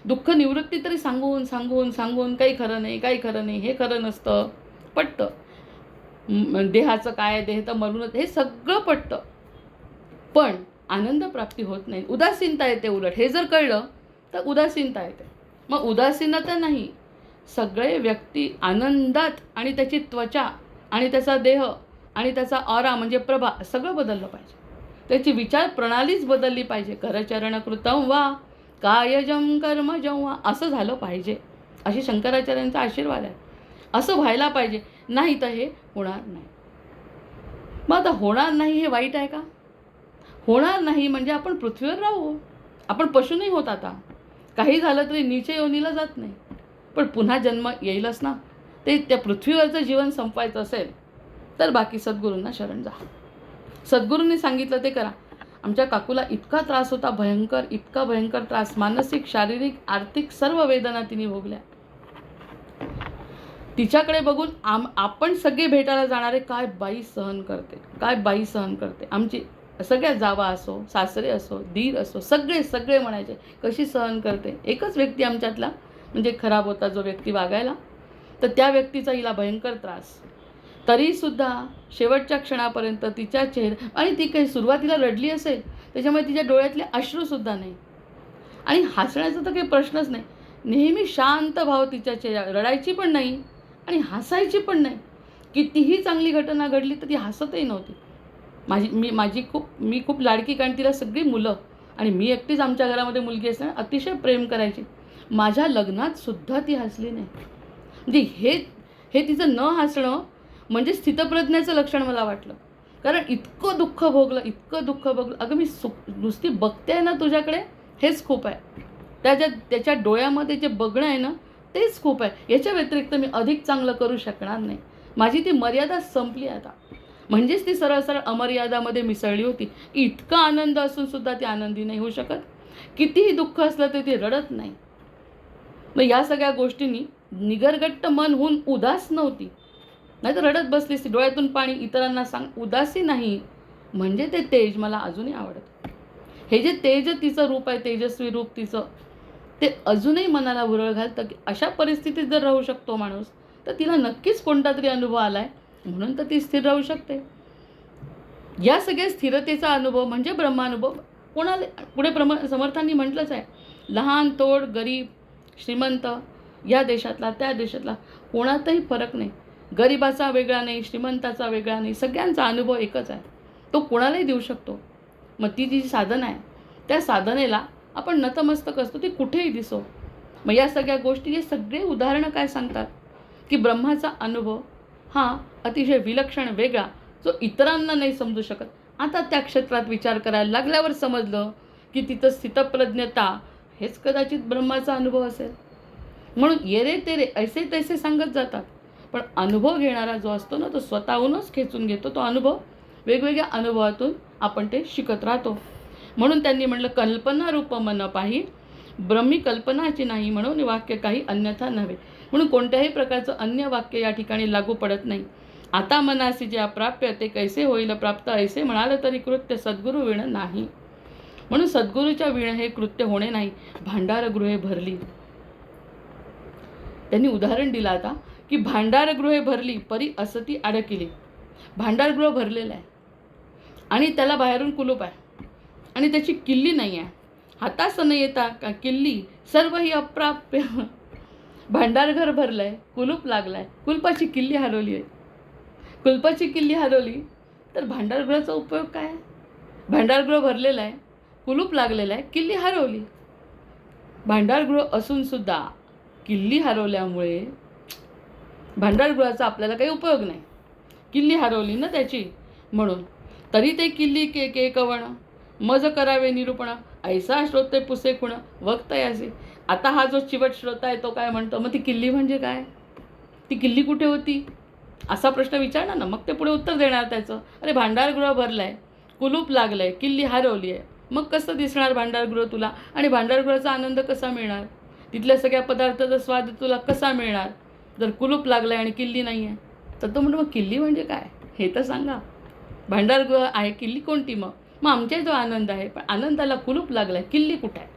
दुःख निवृत्ती तरी सांगून सांगून सांगून काही खरं नाही, काही खरं नाही, हे खरं नसतं, पटतं. देहाचं काय, देह तर मरूनच, हे सगळं पटतं, पण आनंद प्राप्ती होत नाही. उदासीनता येते. उलट हे जर कळलं तर उदासीनता येते. मग उदासीनता नाही, सगळे व्यक्ती आनंदात, आणि त्याची त्वचा आणि त्याचा देह आणि त्याचा ऑरा म्हणजे प्रभा सगळं बदललं पाहिजे. त्याची विचार प्रणालीच बदलली पाहिजे. करचरण कृतं वा कायजं कर्मजं वा, असं झालं पाहिजे. अशी शंकराचार्यांचा आशीर्वाद आहे. असं व्हायला पाहिजे, नाही तर हे होणार नाही. मग आता होणार नाही हे वाईट आहे का? होणार नाही म्हणजे आपण पृथ्वीवर राहू, आपण पशु नाही होत. आता काही झालं तरी नीच योनीला जात नाही, पण पुन्हा जन्म येईलच ना. ते त्या पृथ्वीवरचं जीवन संपवायचं असेल तर बाकी सद्गुरूंना शरण जा. सद्गुरूंनी सांगितलं ते करा. आमच्या काकूला इतका त्रास होता, भयंकर, इतका भयंकर त्रास, मानसिक, शारीरिक, आर्थिक सर्व वेदना तिने भोगल्या. तिच्याकडे बघून आपण सगळे भेटायला जाणारे, काय बाई सहन करते, काय बाई सहन करते. आमची सगळ्या जावा असो, सासरे असो, दीर असो, सगळे सगळे म्हणायचे कशी सहन करते. एकच व्यक्ती आमच्यातला म्हणजे खराब होता जो व्यक्ती वागायला, तर त्या व्यक्तीचा हिला भयंकर त्रास. तरीसुद्धा शेवटच्या क्षणापर्यंत तिच्या चेहरा, आणि ती काही सुरुवातीला रडली असेल त्याच्यामुळे तिच्या डोळ्यातले अश्रूसुद्धा नाही, आणि हसण्याचा तर काही प्रश्नच नाही. नेहमी शांत भाव तिच्या चेहरा, रडायची पण नाही आणि हसायची पण नाही. कितीही चांगली घटना घडली तर ती हसतही नव्हती. मी खूप लाडकी, कारण तिला सगळी मुलं आणि मी एकटीच आमच्या घरामध्ये मुलगी असल्याने अतिशय प्रेम करायची. माझ्या लग्नात सुद्धा ती हसली नाही. म्हणजे हे तिचं न हसणं म्हणजे स्थितप्रज्ञाचं लक्षण मला वाटलं. कारण इतकं दुःख भोगलं, इतकं दुःख भोगलं. अगं मी नुसती बघते ना तुझ्याकडे, हेच खूप आहे. त्याच्या डोळ्यामध्ये जे बघणं आहे ना, तेच खूप आहे. याच्या व्यतिरिक्त मी अधिक चांगलं करू शकणार नाही. माझी ती मर्यादा संपली आता. म्हणजेच ती सरळ सरळ अमर्यादामध्ये मिसळली होती. इतका आनंद असून सुद्धा ती आनंदी नाही होऊ शकत. कितीही दुःख असलं तरी ती रडत नाही. मग या सगळ्या गोष्टींनी निगरगट्ट मन होऊन उदास नव्हती, नाही तर रडत बसलीस. डोळ्यातून पाणी, इतरांना सांग, उदासी नाही. म्हणजे ते तेज मला अजूनही आवडतं. हे जे तेज तिचं रूप आहे, तेजस्वी रूप तिचं, ते अजूनही मनाला उरळ घालतं की अशा परिस्थितीत जर राहू शकतो माणूस, तर तिला नक्कीच कोणता तरी अनुभव आला आहे, म्हणून तर ती स्थिर राहू शकते. या सगळ्या स्थिरतेचा अनुभव म्हणजे ब्रह्मानुभव. कोणाला पुढे समर्थांनी म्हटलंच आहे, लहान तोड, गरीब श्रीमंत, या देशातला त्या देशातला कोणातही फरक नाही. गरिबाचा वेगळा नाही, श्रीमंताचा वेगळा नाही, सगळ्यांचा अनुभव एकच आहे. तो कोणालाही देऊ शकतो. मग ती जी साधना आहे, त्या साधनेला आपण नतमस्तक असतो, ती कुठेही दिसो. मग या सगळ्या गोष्टी, हे सगळे उदाहरणं काय सांगतात की ब्रह्माचा अनुभव हा अतिशय विलक्षण, वेगळा, जो इतरांना नाही समजू शकत. आता त्या क्षेत्रात विचार करायला लागल्यावर समजलं की तिथं स्थितप्रज्ञता हेच कदाचित ब्रह्माचा अनुभव असेल. म्हणून येरे तेरे ऐसे तैसे सांगत जातात, पण अनुभव घेणारा जो असतो ना, तो स्वतःहूनच खेचून घेतो. तो अनुभव, वेगवेगळ्या अनुभवातून आपण ते शिकत राहतो. म्हणून त्यांनी म्हटलं, कल्पना रूप मन पाही, ब्रह्मी कल्पनाची नाही, म्हणून वाक्य काही अन्यथा नव्हे. म्हणून कोणत्याही प्रकारचं अन्य वाक्य या ठिकाणी लागू पडत नाही. आता मनासी जे अप्राप्य ते कैसे होईल प्राप्त ऐसे म्हणाल तरी कृत्य सद्गुरु विण नाही. म्हणून सद्गुरूच्या विण हे कृत्य होणे नाही. भांडारगृहे भरली. त्यांनी उदाहरण दिलं आता की भांडारगृहे भरली परी असती अडकिली. भांडारगृह भरलेलं आहे आणि त्याला बाहेरून कुलूप आहे आणि त्याची किल्ली नाही आहे. हातास न येता का किल्ली सर्व ही अप्राप्य. भांडारघर भरलंय, कुलूप लागलाय, कुलपाची किल्ली हरवली आहे. कुलपाची किल्ली हरवली तर भांडारगृहाचा उपयोग काय? भांडारगृह भरलेलं आहे, कुलूप लागलेलं आहे, किल्ली हरवली. भांडारगृह असून सुद्धा किल्ली हरवल्यामुळे भांडारगृहाचा आपल्याला काही उपयोग नाही. किल्ली हरवली ना त्याची, म्हणून तरी ते किल्ली के कवण मज करावे निरूपण ऐसा श्रोते पुसे खुण वक्त यासे. आता हा जो चिवट श्रोता आहे तो काय म्हणतो, मग ती किल्ली म्हणजे काय? ती किल्ली कुठे होती असा प्रश्न विचारणार ना, मग ते पुढे उत्तर देणार त्याचं. अरे भांडारगृह भरलंय, कुलूप लागलंय, किल्ली हरवली आहे, मग कसं दिसणार भांडारगृह तुला? आणि भांडारगृहाचा आनंद कसा मिळणार? तिथल्या सगळ्या पदार्थाचा स्वाद तुला कसा मिळणार जर कुलूप लागलंय आणि किल्ली नाही आहे? तर तो म्हणतो मग किल्ली म्हणजे काय हे तर सांगा. भांडारगृह आहे, किल्ली कोणती? मग आमच्या जो आनंद आहे, पण आनंदाला कुलूप लागलाय, किल्ली कुठे आहे?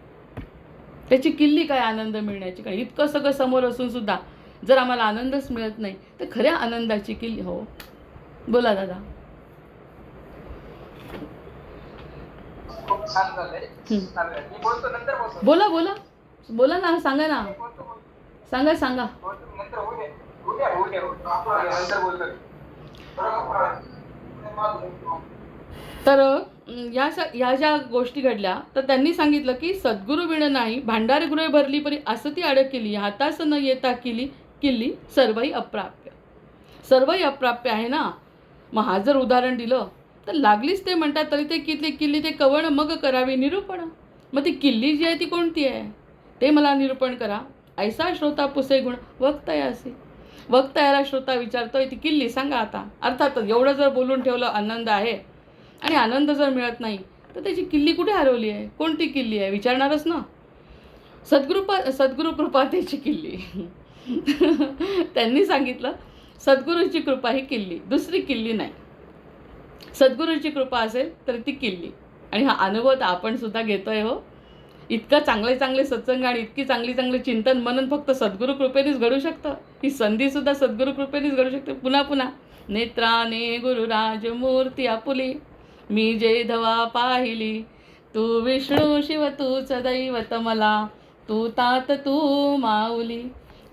त्याची किल्ली काय आनंद मिळण्याची? काय इतकं सगळं समोर असून सुद्धा जर आम्हाला आनंदच मिळत नाही तर खऱ्या आनंदाची किल्ली. हो बोला दादा. खूप छान झालंय. मी बोलतो नंतर बोलतो. बोला बोला बोला ना, सांगा ना, सांगा सांगा. नंतर नंतर बोलतो. तर या ज्या गोष्टी घडल्या तर त्यांनी सांगितलं की सद्गुरु विण नाही भांडारगृहे भरली परी असती अडकिली. हातास न येता किल्ली सर्वही अप्राप्य. सर्वही अप्राप्य आहे ना. मग हा जर उदाहरण दिलं तर लागलीच ते म्हणतात तरी ते किल्ली ते कवण मग करावी निरूपण. मग ती किल्ली जी आहे ती कोणती आहे ते मला निरूपण करा. ऐसा श्रोता पुसे गुण वक्त यासी. वक्त याला श्रोता विचारतोय ती किल्ली सांगा आता. अर्थातच एवढं जर बोलून ठेवलं आनंद आहे आणि आनंद जर मिळत नाही तर त्याची किल्ली कुठे हरवली आहे, कोणती किल्ली आहे विचारणारच ना. सद्गुरू कृपा त्याची किल्ली. त्यांनी सांगितलं सद्गुरूची कृपा ही किल्ली, दुसरी किल्ली नाही. सद्गुरूची कृपा असेल तर ती किल्ली. आणि हा अनुभव तर आपण सुद्धा घेतोय. हो इतकं चांगले सत्संग आणि इतकी चांगली चिंतन मनन फक्त सद्गुरू कृपेनेच घडू शकतं. ही संधीसुद्धा सद्गुरू कृपेनेच घडू शकते. पुन्हा नेत्राने गुरुराज मूर्ती आपुली मी जे धवा पाहिली. तू विष्णू शिव तूच दैवत मला तू तात तू माऊली.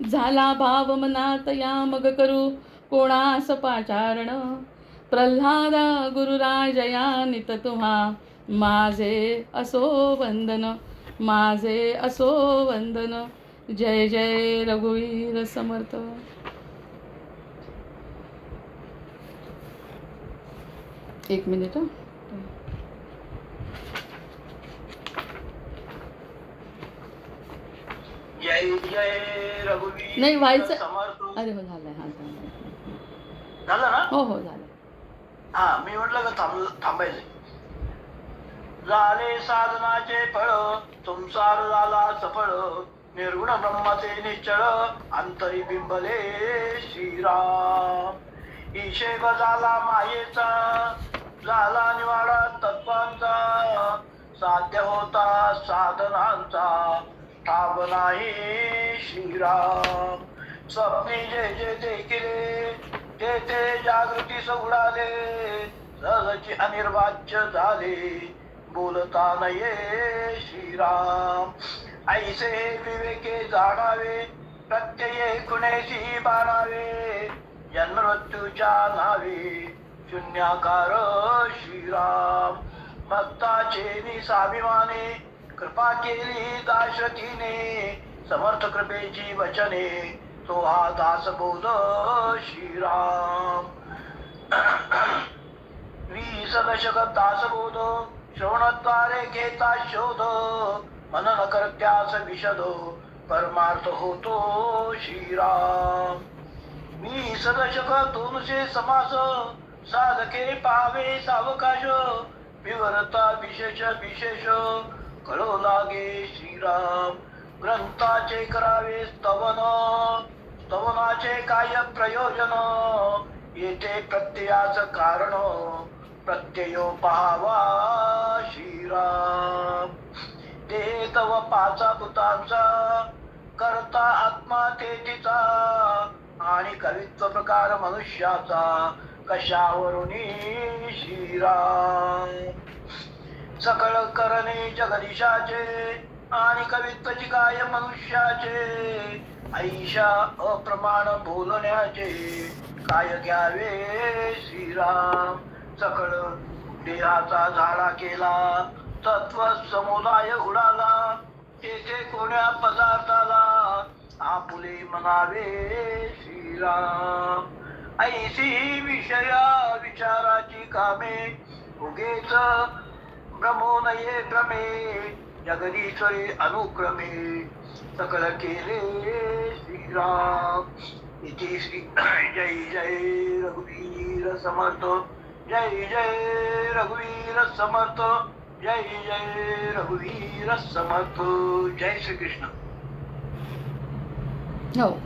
झाला भाव मनात या मग करू कोणास पाचारण. प्रल्हाद गुरुराज या नित तुम्हा माझे असो वंदन. माझे असो वंदन. जय जय रघुवीर समर्थ. एक मिनिट. जय जय रघुवीर नाही व्हायचं. समर्थ. अरे हो झालंय. हा झालं ना? हो झालं. हा मी म्हटलं का थांबायचं. झाले साधनाचे फळ संसार झाला सफळ. निर्गुण ब्रह्माचे निश्चळ अंतरी बिंबले श्रीराम. हिशेब झाला मायेचा झाला निवाडा तत्वांचा. साध्य होता साधनांचा ठाव नाही श्रीराम. स्वप्नी जे जे देखिले ते ते जागृतीस उडाले. सहजची अनिर्वाच्य झाले बोलता नये श्रीराम. ऐसे विवेके जाणावे प्रत्यये खुणेशी बाणावे. जन्म मृत्यूच्या नावे शून्याकार श्रीराम. भक्ताचे निसाभिमाने कृपा केली दाशकीने. समर्थ कृपेची वचने तो हा दास बोध श्रीराम. 20 दशक दासबोध श्रवणद्वारे घेता शोध. मनन करत्यास विशद परमार्थ होतो श्रीराम. 20 दशक 200 समास साधके पावे सावकाश. विवरता विशेष कळो लागे श्रीराम. ग्रंथाचे करावे स्तवन स्तवनाचे काय प्रयोजन, येथे प्रत्ययाच कारण, प्रत्ययो पहावा श्रीराम. ते तव पाचा भूतांचा, करता आत्मा तेथीचा, आणि कवित्व प्रकार मनुष्याचा, कशावरुनी श्रीराम. सकळ करणे जगदीशाचे, आणि कवित्वची काय मनुष्याचे, ऐशा अप्रमाण बोलण्याचे, काय घ्यावे श्रीराम. सकळ देहाचा झाडा केला, तत्व समुदाय उडाला, तेथे कोण्या पदार्थाला, आपुले म्हणावे श्रीराम. ऐसी विषया विचाराची कामे, उगेच भ्रमो नये भ्रमे, जगदीश्वरी अनुक्रमे, सकल केले श्रीराम. इति श्री जय जय रघुवीर समर्थ, जय जय रघुवीर समर्थ, जय जय रघुवीर समर्थ. जय श्री कृष्ण. हो.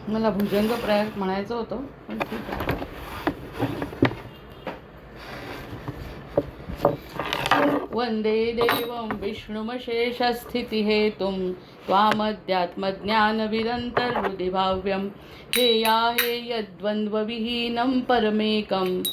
मला भुजंग प्रयोग म्हणायचं होतं, पण ठीक आहे. वंदे देवं विष्णुमशेषस्थितिहेतुं, त्वामध्यात्मज्ञानविरन्तर्हृदि भाव्यं, हेया हेयद्वन्द्वविहीनं परमेकं,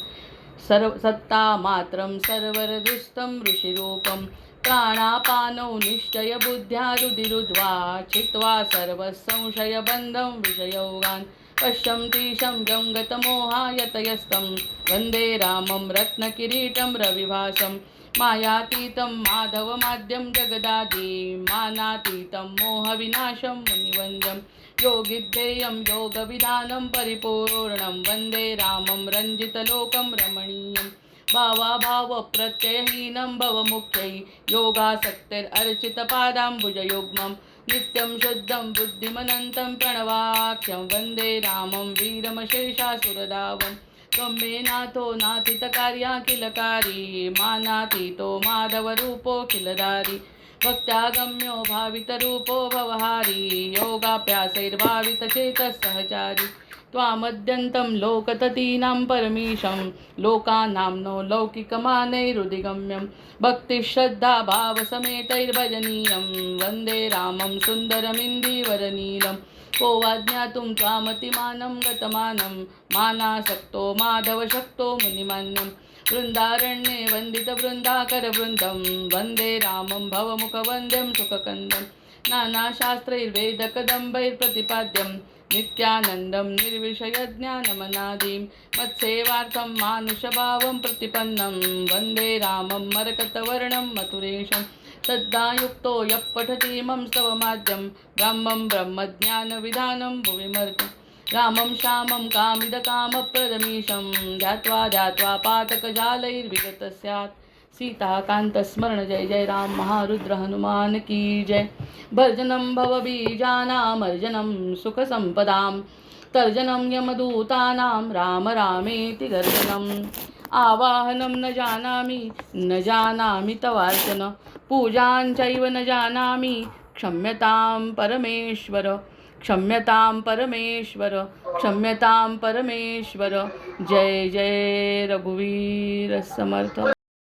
सत्तामात्रं सर्वरदुस्तं ऋषिरूपं, प्राणापानौ निश्चयबुद्ध्या रुधिरुद्वा, छित्त्वा सर्वसंशयबन्धं विषयोगान्, पश्यन्ति शम्यं गतमोहायतयस्तं, वन्दे रामं रत्नकिरीटं रविभासं, मायातीतं माधवमाद्यं जगदादिं, मानातीतं मोहविनाशं मुनिवन्द्यं, योगिध्येयं योगविधानं परिपूर्णं, वन्दे रामं रञ्जितलोकं रमणीयं, भावाभावप्रत्ययहीनं भवमुख्यै, योगासक्तिरर्चितपादाम्बुजयुग्मं, नित्यं शुद्धं बुद्धिमनन्तं प्रणवाख्यं, वन्दे रामं वीरमशेषासुरधावं, त्वं मे नाथो नाथितकार्याखिलकारी, मानातीतो माधवरूपोऽखिलधारी, भक्त्यागम्यो भावितरूपो भवहारी, योगाभ्यासैर्भावितचेतः सहचारी, त्वामद्यन्तं लोकततीनां परमीशं, लोकानां नो लौकिकमानैरुदिगम्यं, भक्तिश्रद्धाभावसमेतैर्भजनीयं, वन्दे रामं सुन्दरमिन्दीवरनीलं, को वा ज्ञातुं त्वामतिमानं गतमानं, मानासक्तो माधवशक्तो मुनिमान्यं, वृन्दारण्ये वन्दितवृन्दाकरवृन्दं, वन्दे रामं भवमुखवन्द्यं सुखकन्दं, नानाशास्त्रैर्वेदकदम्बैर्प्रतिपाद्यं, नित्यानन्दं निर्विषयज्ञानमनादिं, मत्सेवार्थं मानुषभावं प्रतिपन्नं, वन्दे रामं मरकतवर्णं मथुरेशं, श्रद्धायुक्तो यः पठति इमं स्तवमाद्यं, ब्रह्मं ब्रह्मज्ञानविधानं भुविमर्त्यं, रामं श्यामं कामिदकामप्रदमीशं, ध्यात्वा ध्यात्वा पातकजालैर्विगतः स्यात्, सीताकान्तस्मरण जय जय राम महारुद्र हनुमान की जय. भर्जनं भवबीजानामर्जनं सुखसम्पदां, तर्जनं यमदूतानां राम रामेति गर्जनम्, आवाहनं न जानामि तवार्चन, पूजां चैव न जानामि, क्षम्यतां परमेश्वर, क्षम्यतां परमेश्वर, क्षम्यतां परमेश्वर. जय जय रघुवीर समर्थ.